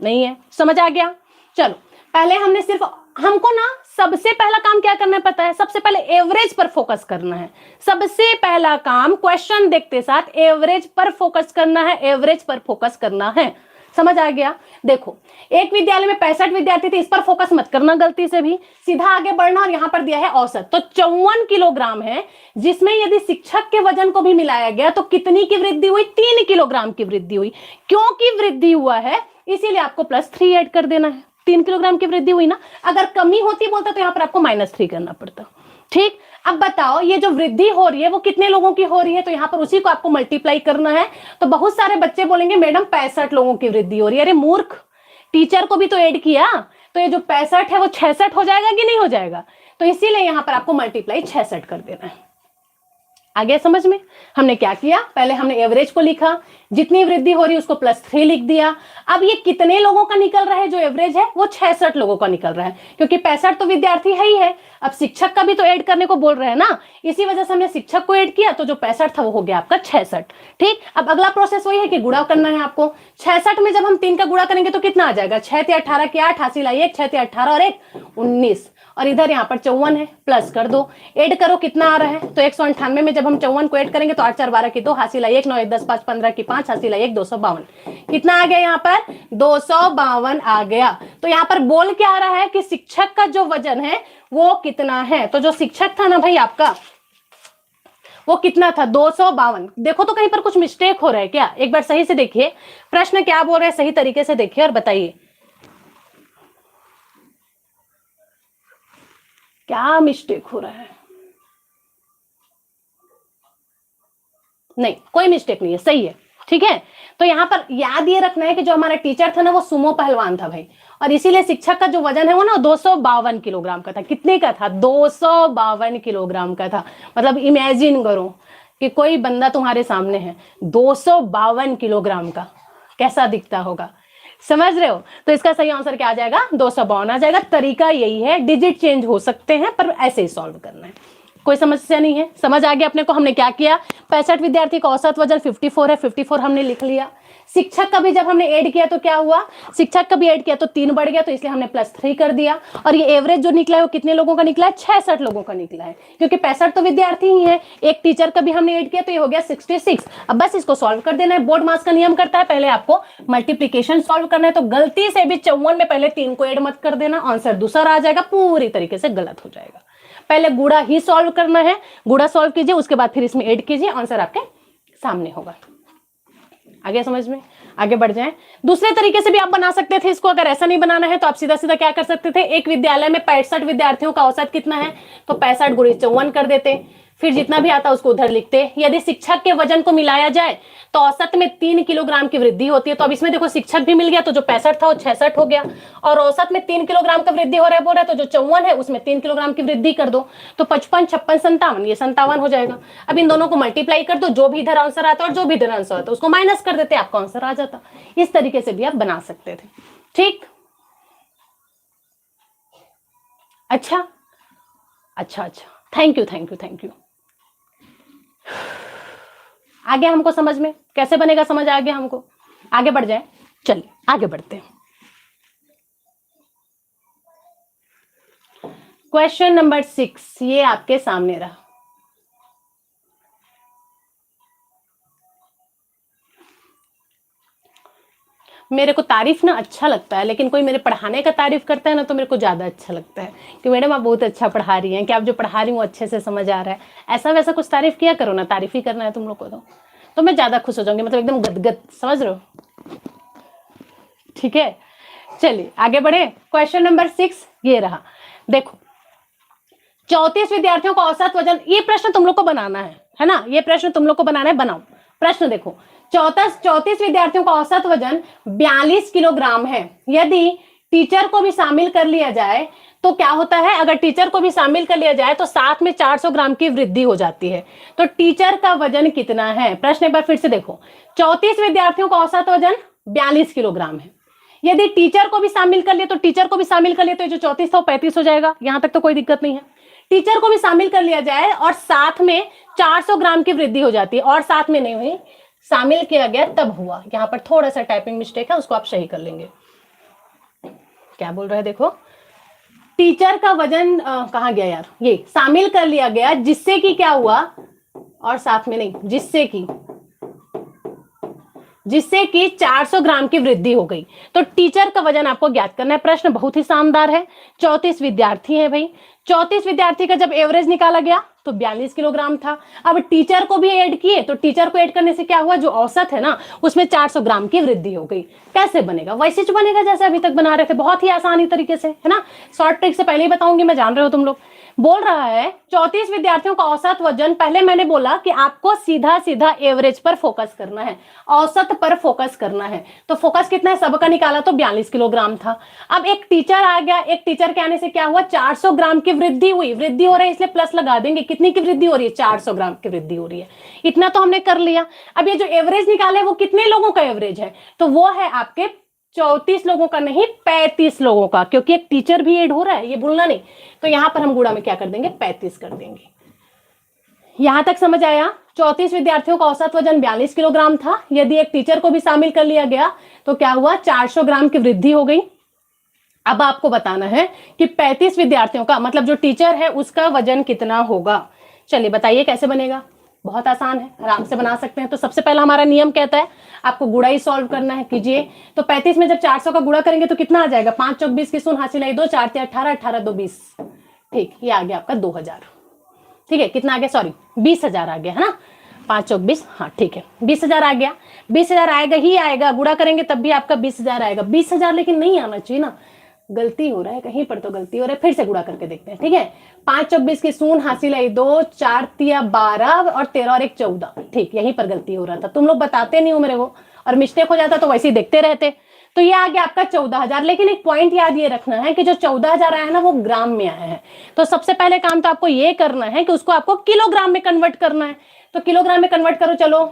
नहीं है? समझ आ गया? चलो पहले हमने सिर्फ, हमको ना सबसे पहला काम क्या करना है पता है? सबसे पहले एवरेज पर फोकस करना है। सबसे पहला काम क्वेश्चन देखते साथ एवरेज पर फोकस करना है, एवरेज पर फोकस करना है। समझ आ गया? देखो एक विद्यालय में 65 विद्यार्थी थे, इस पर फोकस मत करना गलती से भी, सीधा आगे बढ़ना। और यहां पर दिया है औसत, तो 54 किलोग्राम है, जिसमें यदि शिक्षक के वजन को भी मिलाया गया तो कितनी की वृद्धि हुई? 3 किलोग्राम की वृद्धि हुई। क्योंकि वृद्धि हुआ है इसीलिए आपको +3 ऐड कर देना है। 3 किलोग्राम की वृद्धि हुई ना, अगर कमी होती बोलता तो यहाँ पर आपको -3 करना पड़ता। ठीक, अब बताओ ये जो वृद्धि हो रही है वो कितने लोगों की हो रही है? तो यहाँ पर उसी को आपको मल्टीप्लाई करना है। तो बहुत सारे बच्चे बोलेंगे मैडम 65 लोगों की वृद्धि हो रही है। अरे मूर्ख, टीचर को भी तो ऐड किया, तो ये जो 65 है वो 66 हो जाएगा कि नहीं हो जाएगा? तो इसीलिए यहाँ पर आपको मल्टीप्लाई 66 कर देना है। आगे समझ में? हमने क्या किया, पहले हमने एवरेज को लिखा, जितनी वृद्धि हो रही है उसको +3 लिख दिया। अब ये कितने लोगों का निकल रहा है? जो एवरेज है वो 66 लोगों का निकल रहा है, क्योंकि 65 तो विद्यार्थी है ही है। अब शिक्षक का भी तो ऐड करने को बोल रहे हैं ना, इसी वजह से हमने शिक्षक को ऐड किया, तो जो 65 था वो हो गया आपका 66। ठीक, अब अगला प्रोसेस वही है कि गुणा करना है आपको। 66 में जब हम 3 का गुणा करेंगे तो कितना आ जाएगा? 6 × 18 = 8, 80 × 1, 6 × 18 और 1 19, और इधर यहाँ पर 54 है, प्लस कर दो, ऐड करो कितना आ रहा है? तो 198 में जब हम 54 को ऐड करेंगे तो 8 4 12 की 2, हासिल 1 9 1 10 5 15 की 5, हासिल 1 252। कितना आ गया यहाँ पर? 252 आ गया। तो यहाँ पर बोल क्या आ रहा है कि शिक्षक का जो वजन है वो कितना है? तो जो शिक्षक था ना भाई आपका, वो कितना था? 252। देखो तो कहीं पर कुछ मिस्टेक हो रहा है क्या? एक बार सही से देखिए प्रश्न क्या बोल रहे हैं, सही तरीके से देखिए और बताइए क्या मिस्टेक हो रहा है। नहीं, कोई मिस्टेक नहीं है, सही है। ठीक है, तो यहाँ पर याद ये रखना है कि जो हमारा टीचर था ना वो सुमो पहलवान था भाई, और इसीलिए शिक्षक का जो वजन है वो ना 252 किलोग्राम का था। कितने का था? 252 किलोग्राम का था। मतलब इमेजिन करो कि कोई बंदा तुम्हारे सामने है 252 किलोग्राम का, कैसा दिखता होगा? समझ रहे हो? तो इसका सही आंसर क्या आ जाएगा? 252 आ जाएगा। तरीका यही है, डिजिट चेंज हो सकते हैं पर ऐसे ही सॉल्व करना है। कोई समस्या नहीं है, समझ आ गया अपने को। हमने क्या किया, 65 विद्यार्थी का औसत वजन 54 है, 54 हमने लिख लिया। शिक्षक का भी जब हमने ऐड किया तो क्या हुआ, शिक्षक का भी ऐड किया तो 3 बढ़ गया, तो इसलिए हमने +3 कर दिया। और ये एवरेज जो निकला है वो कितने लोगों का निकला है, 66 लोगों का निकला है, क्योंकि 65 तो विद्यार्थी ही है, एक टीचर का भी हमने ऐड किया तो ये हो गया 66। अब बस इसको सॉल्व कर देना है। बोर्ड मास का नियम करता है पहले आपको मल्टीप्लीकेशन सॉल्व करना है, तो गलती से भी 54 में पहले 3 को ऐड मत कर देना, आंसर दूसरा आ जाएगा, पूरी तरीके से गलत हो जाएगा। पहले गुणा ही सॉल्व करना है, गुणा सॉल्व कीजिए, उसके बाद फिर इसमें ऐड कीजिए, आंसर आपके सामने होगा। आगे समझ में, आगे बढ़ जाएं। दूसरे तरीके से भी आप बना सकते थे इसको, अगर ऐसा नहीं बनाना है तो आप सीधा सीधा क्या कर सकते थे, एक विद्यालय में 65 विद्यार्थियों का औसत कितना है, तो 65 गुणे 54 कर देते, फिर जितना भी आता उसको उधर लिखते। यदि शिक्षक के वजन को मिलाया जाए तो औसत में 3 किलोग्राम की वृद्धि होती है, तो अब इसमें देखो शिक्षक भी मिल गया, तो जो 65 था वो 66 हो गया, और औसत में 3 किलोग्राम का वृद्धि हो रहा है बोल रहा है, तो जो 54 है उसमें 3 किलोग्राम की वृद्धि कर दो, तो 55, 56, 57, ये 57 हो जाएगा। अब इन दोनों को मल्टीप्लाई कर दो, जो भी इधर आंसर आता है और जो भी इधर आंसर आता है उसको माइनस कर देते, आपका आंसर आ जाता। इस तरीके से भी आप बना सकते थे, ठीक। अच्छा अच्छा अच्छा, thank you thank you thank you. आ गया हमको समझ में, कैसे बनेगा समझ आ गया हमको। आगे बढ़ जाए, चलिए आगे बढ़ते हैं। क्वेश्चन नंबर 6 ये आपके सामने रहा। मेरे को तारीफ ना अच्छा लगता है, लेकिन कोई मेरे पढ़ाने का तारीफ करता है ना तो मेरे को ज्यादा अच्छा लगता है कि मैडम आप बहुत अच्छा पढ़ा रही हैं, कि आप जो पढ़ा रही हूँ अच्छे से समझ आ रहा है। ऐसा वैसा कुछ तारीफ किया करो ना, तारीफ ही करना है तुम लोग को तो मैं ज्यादा खुश हो जाऊंगी, मतलब एकदम गदगद, समझ रहे हो, ठीक है। चलिए आगे बढ़े। क्वेश्चन नंबर 6 ये रहा, देखो 34 विद्यार्थियों का औसत वजन, ये प्रश्न तुम लोग को बनाना है ना, ये प्रश्न तुम लोग को बनाना है, बनाओ प्रश्न। देखो 34 विद्यार्थियों का औसत वजन 42 किलोग्राम है। यदि टीचर को भी शामिल कर लिया जाए तो क्या होता है, अगर टीचर को भी शामिल कर लिया जाए तो साथ में 400 ग्राम की वृद्धि हो जाती है। तो टीचर का वजन कितना है, प्रश्न एक बार फिर से देखो, 34 विद्यार्थियों का औसत वजन 42 किलोग्राम है। यदि टीचर को भी शामिल कर लिया, तो टीचर को भी शामिल कर लिया तो जो 34 था वो 35 हो जाएगा, यहां तक तो कोई दिक्कत नहीं है। टीचर को भी शामिल कर लिया जाए और साथ में 400 ग्राम की वृद्धि हो जाती है, और साथ में नहीं हुई, शामिल किया गया तब हुआ। यहां पर थोड़ा सा टाइपिंग मिस्टेक है, उसको आप सही कर लेंगे। क्या बोल रहे हैं, देखो टीचर का वजन कहाँ गया यार, ये शामिल कर लिया गया जिससे कि क्या हुआ, और साथ में नहीं, जिससे कि 400 ग्राम की वृद्धि हो गई। तो टीचर का वजन आपको ज्ञात करना है। प्रश्न बहुत ही शानदार है, 34 विद्यार्थी हैं भाई, 34 विद्यार्थी का जब एवरेज निकाला गया तो 42 किलोग्राम था। अब टीचर को भी ऐड किए, तो टीचर को ऐड करने से क्या हुआ, जो औसत है ना उसमें 400 ग्राम की वृद्धि हो गई। कैसे बनेगा, वैसे जो बनेगा जैसे अभी तक बना रहे थे, बहुत ही आसानी तरीके से, है ना। शॉर्ट ट्रिक से पहले ही बताऊंगी, मैं जान रहे हो तुम लोग। बोल रहा है 34 विद्यार्थियों का औसत वजन, पहले मैंने बोला कि आपको सीधा सीधा एवरेज पर फोकस करना है, औसत पर फोकस करना है। तो फोकस कितना है, सबका निकाला तो 42 किलोग्राम था। अब एक टीचर आ गया, एक टीचर के आने से क्या हुआ, 400 ग्राम की वृद्धि हुई, वृद्धि हो रही है इसलिए प्लस लगा देंगे। कितनी की वृद्धि हो रही है, 400 ग्राम की वृद्धि हो रही है, इतना तो हमने कर लिया। अब ये जो एवरेज निकाले वो कितने लोगों का एवरेज है, तो वो है आपके 34 लोगों का नहीं, 35 लोगों का, क्योंकि एक टीचर भी ऐड हो रहा है, ये भूलना नहीं। तो यहां पर हम गुणा में क्या कर देंगे, 35 कर देंगे। यहां तक समझ आया। 34 विद्यार्थियों का औसत वजन 42 किलोग्राम था। यदि एक टीचर को भी शामिल कर लिया गया तो क्या हुआ, 400 ग्राम की वृद्धि हो गई। अब आपको बताना है कि 35 विद्यार्थियों का मतलब जो टीचर है उसका वजन कितना होगा। चलिए बताइए कैसे बनेगा, बहुत आसान है, आराम से बना सकते हैं। तो सबसे पहला हमारा नियम कहता है आपको गुणा ही सॉल्व करना है, कीजिए। तो 35 में जब 400 का गुणा करेंगे तो कितना आ जाएगा, 5 चौक 20 की शून्य हासिल है 2, 4 18, 18 2 20, ठीक, ये आ गया आपका 2000। ठीक है, कितना आ गया, सॉरी 20,000 आ गया, है ना, 5 चौक 20, हाँ ठीक है 20,000 आ गया। 20,000 आएगा ही आएगा, गुणा करेंगे तब भी आपका 20,000 आएगा। 20,000 लेकिन नहीं आना चाहिए ना, गलती हो रहा है कहीं पर, तो गलती हो रहा है, फिर से गुणा करके देखते हैं। ठीक है, 5 चौक 20 की शून्य हासिल है 2, 4 तिया 12 और 13 और 1 14, ठीक, यहीं पर गलती हो रहा था। तुम लोग बताते नहीं हो मेरे को, और मिस्टेक हो जाता तो वैसे ही देखते रहते। तो ये आ गया आपका 14,000। लेकिन एक पॉइंट याद ये रखना है कि जो 14,000 आया है ना वो ग्राम में आया है। तो सबसे पहले काम तो आपको ये करना है कि उसको आपको किलोग्राम में कन्वर्ट करना है। तो किलोग्राम में कन्वर्ट करो, चलो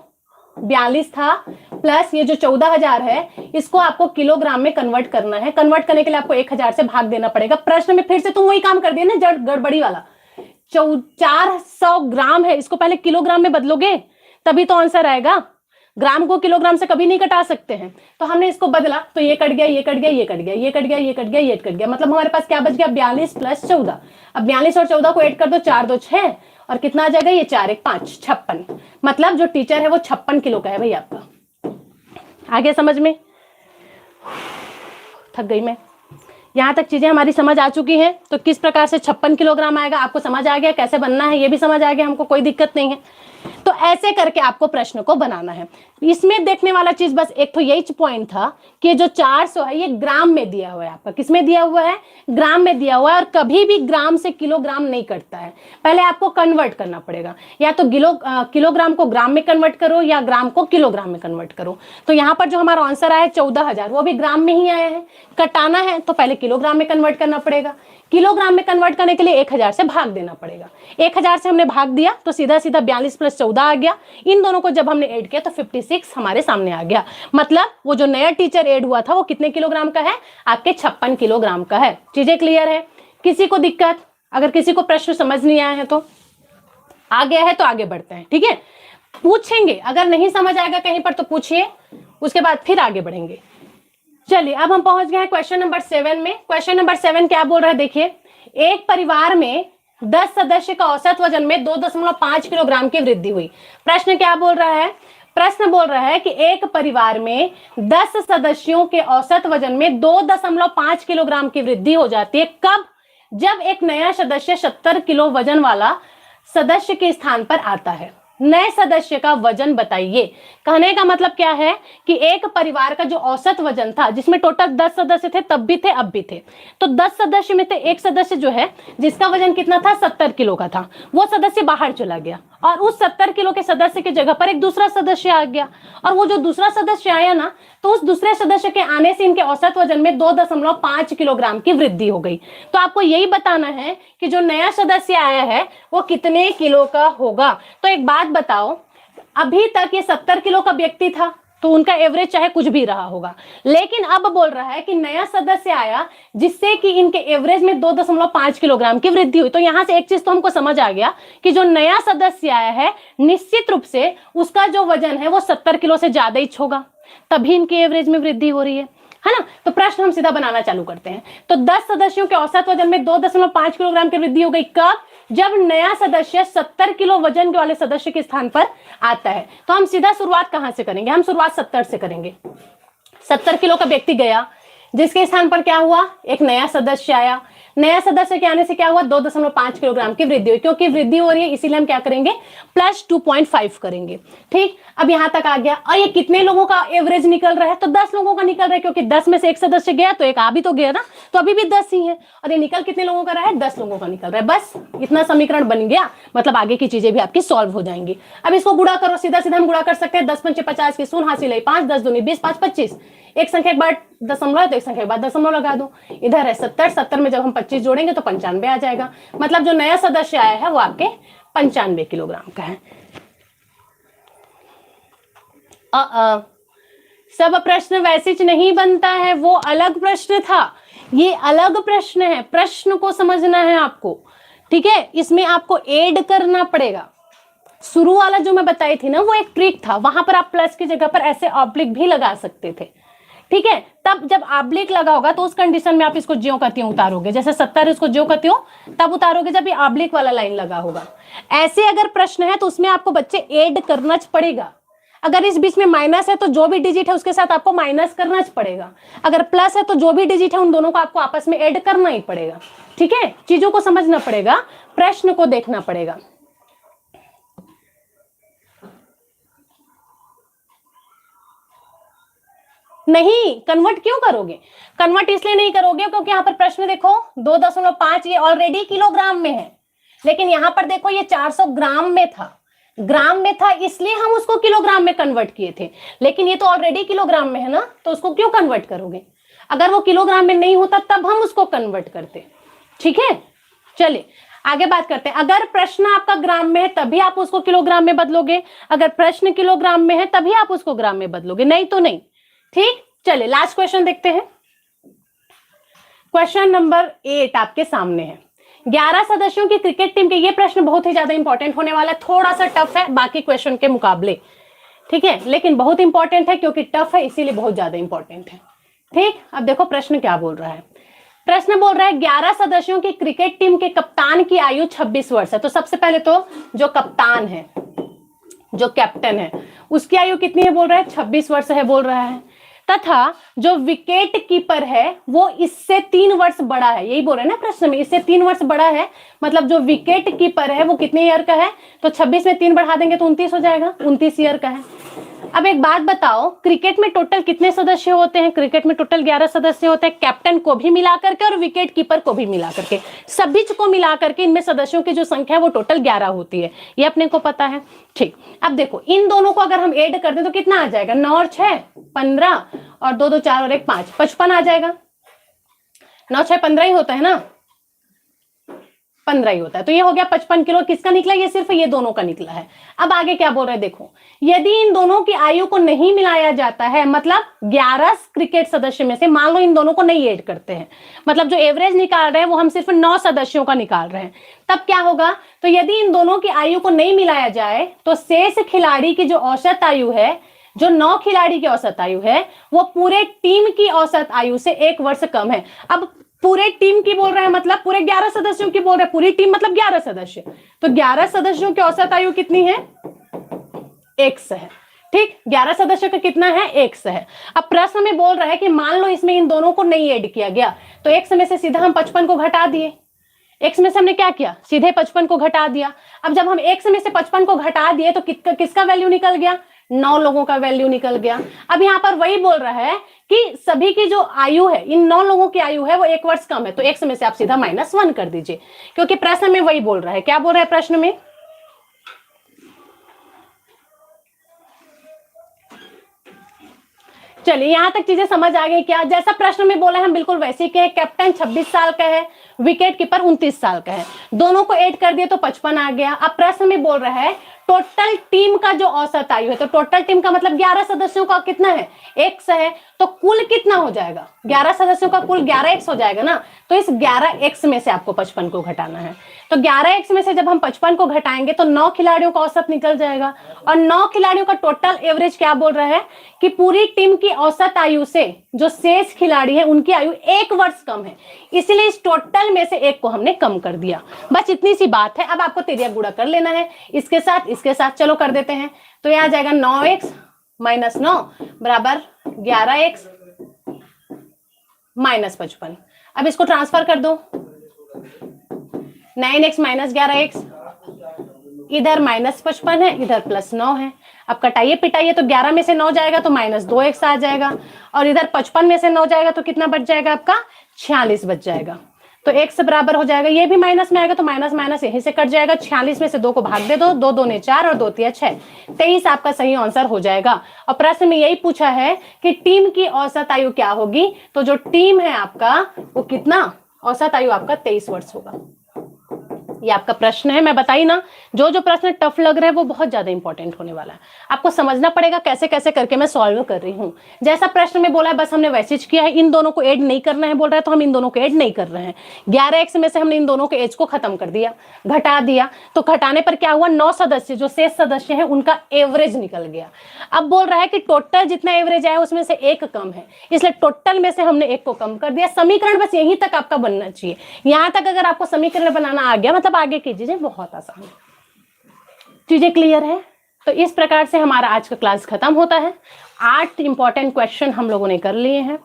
42 था प्लस ये जो 14,000 है इसको आपको किलोग्राम में कन्वर्ट करना है। कन्वर्ट करने के लिए आपको 1,000 से भाग देना पड़ेगा। प्रश्न में फिर से तुम वही काम कर दिया ना, गड़बड़ी वाला, 400 ग्राम है, इसको पहले किलोग्राम में बदलोगे तभी तो आंसर आएगा। ग्राम को किलोग्राम से कभी नहीं कटा सकते हैं। तो हमने इसको बदला तो ये कट गया, ये कट गया, ये कट गया, ये कट गया, ये कट गया, ये कट गया, मतलब हमारे पास क्या बच गया 42 + 14। अब 42 और 14 को ऐड कर दो, 4 2 6 और कितना आ जाएगा ये 4 1 5 56। मतलब जो टीचर है वो 56 किलो का है भाई आपका। आगे समझ में? थक गई मैं। यहाँ तक चीजें हमारी समझ आ चुकी हैं। तो किस प्रकार से 56 किलोग्राम आएगा आपको समझ आ गया, कैसे बनना है ये भी समझ आ गया हमको, कोई दिक्कत नहीं है। तो ऐसे करके आपको प्रश्न को बनाना है। इसमें देखने वाला चीज बस एक तो यही पॉइंट था कि जो 400 है ये ग्राम में दिया हुआ है आपका। किसमें दिया हुआ है? ग्राम में दिया हुआ है। और कभी भी ग्राम से किलोग्राम नहीं कटता है, पहले आपको कन्वर्ट करना पड़ेगा। या तो किलोग्राम को ग्राम में कन्वर्ट करो या ग्राम को किलोग्राम में कन्वर्ट करो। तो यहाँ पर जो हमारा आंसर आया है 14,000, वो भी ग्राम में ही आया है। कटाना है तो पहले किलोग्राम में कन्वर्ट करना पड़ेगा। किलोग्राम में कन्वर्ट करने के लिए 1000 से भाग देना पड़ेगा। 1000 से हमने भाग दिया तो सीधा सीधा 42 + 14 आ गया। इन दोनों को जब हमने ऐड किया तो 56 हमारे सामने आ गया। मतलब वो जो नया टीचर ऐड हुआ था वो कितने किलोग्राम का है? आपके 56 किलोग्राम का है। चीजें क्लियर है? किसी को दिक्कत? अगर किसी को प्रश्न समझ नहीं आया है तो आ गया है तो आगे बढ़ते हैं, ठीक है? पूछेंगे, अगर नहीं समझ आएगा कहीं पर तो पूछिए, उसके बाद फिर आगे बढ़ेंगे। चलिए अब हम पहुंच गए हैं क्वेश्चन नंबर 7 में। क्वेश्चन नंबर 7 क्या बोल रहा है देखिए, एक परिवार में 10 सदस्य का औसत वजन में 2.5 किलोग्राम की वृद्धि हुई। प्रश्न क्या बोल रहा है? प्रश्न बोल रहा है कि एक परिवार में 10 सदस्यों के औसत वजन में 2.5 किलोग्राम की वृद्धि हो जाती है। कब? जब एक नया सदस्य 70 किलो वजन वाला सदस्य के स्थान पर आता है। नए सदस्य का वजन बताइए। कहने का मतलब क्या है कि एक परिवार का जो औसत वजन था, जिसमें टोटल 10 सदस्य थे, तब भी थे अब भी थे, तो 10 सदस्य में से एक सदस्य जो है जिसका वजन कितना था 70 किलो का था, वो सदस्य बाहर चला गया और उस 70 किलो के सदस्य की जगह पर एक दूसरा सदस्य आ गया। और वो जो दूसरा सदस्य आया ना, तो उस दूसरे सदस्य के आने से इनके औसत वजन में 2.5 किलोग्राम की वृद्धि हो गई। तो आपको यही बताना है कि जो नया सदस्य आया है वो कितने किलो का होगा। तो एक बात बताओ, अभी तक ये 70 किलो का व्यक्ति था तो उनका एवरेज चाहे कुछ भी रहा होगा, लेकिन अब बोल रहा है कि नया सदस्य आया जिससे कि इनके एवरेज में 2.5 किलोग्राम की वृद्धि हुई। तो यहां से एक चीज तो हमको समझ आ गया कि जो नया सदस्य आया है निश्चित रूप से उसका जो वजन है वो 70 किलो से ज्यादा ही होगा, तभी इनके एवरेज में वृद्धि हो रही है ना। तो प्रश्न हम सीधा बनाना चालू करते हैं। तो 10 सदस्यों के औसत वजन में 2.5 किलोग्राम की वृद्धि हो गई। कब? जब नया सदस्य 70 किलो वजन के वाले सदस्य के स्थान पर आता है। तो हम सीधा शुरुआत कहां से करेंगे? हम शुरुआत 70 से करेंगे। 70 किलो का व्यक्ति गया, जिसके स्थान पर क्या हुआ? एक नया सदस्य आया। नया सदस्य के आने से क्या हुआ? 2.5 किलोग्राम की वृद्धि हुई। क्योंकि वृद्धि हो रही है इसीलिए हम क्या करेंगे? प्लस 2.5 करेंगे। ठीक, अब यहां तक आ गया। और ये कितने लोगों का एवरेज निकल रहा है? तो 10 लोगों का निकल रहा है, क्योंकि 10 में से एक सदस्य गया तो एक आ भी तो गया ना, तो अभी भी 10 ही है। और ये निकल कितने लोगों का रहा है? 10 लोगों का निकल रहा है। बस इतना समीकरण बन गया, मतलब आगे की चीजें भी आपकी सॉल्व हो जाएंगी। अब इसको गुणा करो, सीधा सीधा हम गुणा कर सकते हैं। 10 पंचे 50 की शून्य हासिल है 5, 10 दूनी 20, 5 25। एक संख्या के बाद दशमलव तो एक संख्या के बाद दशमलव लगा दो। इधर है 70, 70 में जब हम 25 जोड़ेंगे तो 95 आ जाएगा। मतलब जो नया सदस्य आया है वो आपके 95 किलोग्राम का है। सब प्रश्न वैसे नहीं बनता है, वो अलग प्रश्न था, ये अलग प्रश्न है। प्रश्न को समझना है आपको, ठीक है? इसमें आपको ऐड करना पड़ेगा। शुरू वाला जो मैं बताई थी ना, वो एक ट्रिक था, वहां पर आप प्लस की जगह पर ऐसे ऑब्लिक भी लगा सकते थे, ठीक है? तब जब ऑब्लिक लगा होगा तो उस कंडीशन में आप इसको ज्यों का त्यों उतारोगे। जैसे 70 इसको ज्यों का त्यों तब उतारोगे जब ये ऑब्लिक वाला लाइन लगा होगा। ऐसे अगर प्रश्न है तो उसमें आपको बच्चे ऐड करना पड़ेगा। अगर इस बीच में माइनस है तो जो भी डिजिट है उसके साथ आपको माइनस करना पड़ेगा। अगर प्लस है तो जो भी डिजिट है उन दोनों को आपको आपस में ऐड करना ही पड़ेगा, ठीक है? चीजों को समझना पड़ेगा, प्रश्न को देखना पड़ेगा। नहीं, कन्वर्ट क्यों करोगे? कन्वर्ट इसलिए नहीं करोगे क्योंकि यहाँ पर प्रश्न देखो 2.5 ये ऑलरेडी किलोग्राम में है, लेकिन यहाँ पर देखो ये 400 ग्राम में था, ग्राम में था इसलिए हम उसको किलोग्राम में कन्वर्ट किए थे। लेकिन ये तो ऑलरेडी किलोग्राम में है ना, तो उसको क्यों कन्वर्ट करोगे? अगर वो किलोग्राम में नहीं होता तब हम उसको कन्वर्ट करते, ठीक है? चलिए आगे बात करते हैं। अगर प्रश्न आपका ग्राम में है तभी आप उसको किलोग्राम में बदलोगे, अगर प्रश्न किलोग्राम में है तभी आप उसको ग्राम में बदलोगे, नहीं तो नहीं, ठीक? चलिए लास्ट क्वेश्चन देखते हैं। क्वेश्चन नंबर 8 आपके सामने है। 11 सदस्यों की क्रिकेट टीम के, ये प्रश्न बहुत ही ज्यादा इंपॉर्टेंट होने वाला है, थोड़ा सा टफ है बाकी क्वेश्चन के मुकाबले, ठीक है, लेकिन बहुत इंपॉर्टेंट है क्योंकि टफ है इसीलिए बहुत ज्यादा इंपॉर्टेंट है। ठीक, अब देखो प्रश्न क्या बोल रहा है। प्रश्न बोल रहा है 11 सदस्यों की क्रिकेट टीम के कप्तान की आयु 26 वर्ष है। तो सबसे पहले तो जो कप्तान है, जो कैप्टन है, उसकी आयु कितनी है बोल रहा है, 26 वर्ष है बोल रहा है। तथा जो विकेट कीपर है वो इससे 3 वर्ष बड़ा है, यही बोल रहे हैं ना प्रश्न में, इससे 3 वर्ष बड़ा है, मतलब जो विकेट कीपर है वो कितने ईयर का है, तो 26 में 3 बढ़ा देंगे तो 29 हो जाएगा, 29 ईयर का है। अब एक बात बताओ, क्रिकेट में टोटल कितने सदस्य होते हैं, क्रिकेट में टोटल 11 सदस्य होते हैं, कैप्टन को भी मिला करके और विकेट कीपर को भी मिला करके, सभी को मिला करके इनमें सदस्यों की जो संख्या है वो टोटल 11 होती है, ये अपने को पता है। ठीक, अब देखो इन दोनों को अगर हम ऐड कर दें तो कितना आ जाएगा, 9 और 6 15 और 2 2 4 और 1 5, 55 आ जाएगा। 9 6 15 ही होता है ना, 15 ही होता है, तो ये हो गया 55 किलो। किसका निकला, ये सिर्फ ये दोनों का निकला है। अब आगे क्या बोल रहे हैं देखो, यदि इन दोनों की आयु को नहीं मिलाया जाता है, मतलब 11 क्रिकेट सदस्य में से मान लो इन दोनों को नहीं ऐड करते हैं, मतलब जो एवरेज निकाल रहे हैं वो हम सिर्फ 9 सदस्यों का निकाल रहे हैं, तब क्या होगा, तो यदि इन दोनों की आयु को नहीं मिलाया जाए तो शेष खिलाड़ी की जो औसत आयु है, जो 9 खिलाड़ी की औसत आयु है, वो पूरे टीम की औसत आयु से 1 वर्ष कम है। अब पूरे टीम की बोल रहे हैं, मतलब पूरे 11 सदस्यों की बोल रहे हैं, पूरी टीम मतलब 11 सदस्य, तो 11 सदस्यों की औसत आयु कितनी है, 1 है। ठीक, 11 सदस्यों का कितना है, 1 है। अब प्रश्न में बोल रहा है कि मान लो इसमें इन दोनों को नहीं ऐड किया गया, तो 1 में से सीधा हम 55 को घटा दिए, 1 में से हमने क्या किया, सीधे 55 को घटा दिया। अब जब हम 1 में से 55 को घटा दिए तो किसका वैल्यू निकल गया, 9 लोगों का वैल्यू निकल गया। अब यहाँ पर वही बोल रहा है कि सभी की जो आयु है, इन 9 लोगों की आयु है वो 1 वर्ष कम है, तो 1 में से आप सीधा -1 कर दीजिए, क्योंकि प्रश्न में वही बोल रहा है। क्या बोल रहा है प्रश्न में, चलिए यहां तक चीजें समझ आ गई क्या, जैसा प्रश्न में बोला है हम बिल्कुल वैसे के, कैप्टन 26 साल का है, विकेट कीपर 29 साल का है, दोनों को ऐड कर दिए तो 55 आ गया। अब प्रश्न में बोल रहा है टोटल टीम का जो औसत आयु है, तो टोटल टीम का मतलब 11 सदस्यों का कितना है, 1 है, तो कुल कितना हो जाएगा, 11 सदस्यों का कुल 11x हो जाएगा ना, तो इस 11x में से आपको 55 को घटाना है, तो 11x में से जब हम 55 को घटाएंगे तो 9 खिलाड़ियों का औसत निकल जाएगा, और 9 खिलाड़ियों का टोटल एवरेज क्या बोल रहा है कि पूरी टीम की औसत आयु से जो शेष खिलाड़ी है उनकी आयु 1 वर्ष कम है, इसलिए इस टोटल में से 1 को हमने कम कर दिया। बस इतनी सी बात है। अब आपको तिरिया गुणा कर लेना है इसके साथ, चलो कर देते हैं, तो यह आ जाएगा 9x - 9 बराबर 11x - 55। अब इसको ट्रांसफर कर दो, 9x - 11x, इधर -55 है, इधर +9 है। अब कटाइए पिटाइए तो 11 में से 9 जाएगा तो -2x आ जाएगा, और इधर 55 में से 9 जाएगा तो कितना बच जाएगा आपका, 46 बच जाएगा, तो x बराबर हो जाएगा, ये भी माइनस में आएगा तो माइनस माइनस यहीं से कट जाएगा, 46 में से 2 को भाग दे दो, 2 2 ने 4 और 2 3 6, 23 आपका सही आंसर हो जाएगा। और प्रश्न में यही पूछा है कि टीम की औसत आयु क्या होगी, तो जो टीम है आपका वो कितना, औसत आयु आपका 23 वर्ष होगा। ये आपका प्रश्न है, मैं बताई ना, जो जो प्रश्न टफ लग रहा है वो बहुत ज्यादा इंपॉर्टेंट होने वाला है, आपको समझना पड़ेगा कैसे कैसे करके मैं सॉल्व कर रही हूँ। जैसा प्रश्न में बोला है बस हमने वैसे किया है, इन दोनों को ऐड नहीं करना है बोल रहा है तो हम इन दोनों को ऐड नहीं कर रहे हैं। 11x में से हमने इन दोनों के एज को खत्म कर दिया, घटा दिया, तो घटाने पर क्या हुआ, 9 सदस्य जो शेष सदस्य है उनका एवरेज निकल गया। अब बोल रहा है कि टोटल जितना एवरेज आया उसमें से 1 कम है, इसलिए टोटल में से हमने 1 को कम कर दिया। समीकरण बस यहीं तक आपका बनना चाहिए, यहां तक अगर आपको समीकरण बनाना आ गया मतलब आगे की चीजें बहुत आसान है। चीजें क्लियर है? तो इस प्रकार से हमारा आज का क्लास खत्म होता है। 8 इंपॉर्टेंट क्वेश्चन हम लोगों ने कर लिए हैं,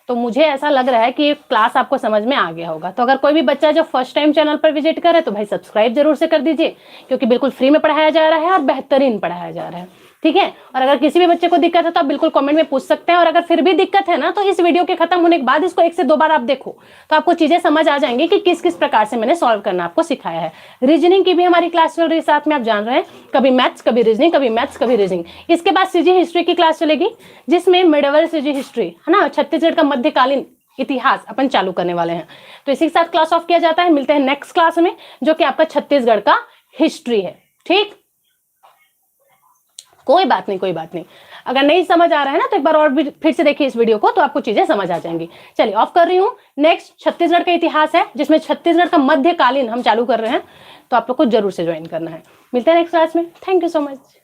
तो मुझे ऐसा लग रहा है कि ये क्लास आपको समझ में आ गया होगा। तो अगर कोई भी बच्चा जो फर्स्ट टाइम चैनल पर विजिट करे तो भाई सब्सक्राइब जरूर से कर दीजिए, क्योंकि बिल्कुल फ्री में पढ़ाया जा रहा है और बेहतरीन पढ़ाया जा रहा है, ठीक है। और अगर किसी भी बच्चे को दिक्कत है तो आप बिल्कुल कमेंट में पूछ सकते हैं, और अगर फिर भी दिक्कत है ना तो इस वीडियो के खत्म होने के बाद इसको 1 से 2 बार आप देखो तो आपको चीजें समझ आ जाएंगी कि किस किस प्रकार से मैंने सॉल्व करना आपको सिखाया है। रीजनिंग की भी हमारी क्लास चल रही है साथ में, आप जान रहे हैं, कभी मैथ्स कभी रीजनिंग, कभी मैथ्स कभी रीजनिंग। इसके बाद सीजी हिस्ट्री की क्लास चलेगी जिसमें मिडिवल सीजी हिस्ट्री है ना, छत्तीसगढ़ का मध्यकालीन इतिहास अपन चालू करने वाले हैं। तो इसी के साथ क्लास ऑफ किया जाता है। मिलते हैं नेक्स्ट क्लास में जो कि आपका छत्तीसगढ़ का हिस्ट्री है, ठीक। कोई बात नहीं, कोई बात नहीं। अगर नहीं समझ आ रहा है ना तो एक बार और भी फिर से देखिए इस वीडियो को, तो आपको चीजें समझ आ जाएंगी। चलिए ऑफ कर रही हूँ। नेक्स्ट छत्तीसगढ़ का इतिहास है, जिसमें छत्तीसगढ़ का मध्यकालीन हम चालू कर रहे हैं, तो आप लोग को जरूर से ज्वाइन करना है। मिलते हैं नेक्स्ट क्लास में। Thank you so much.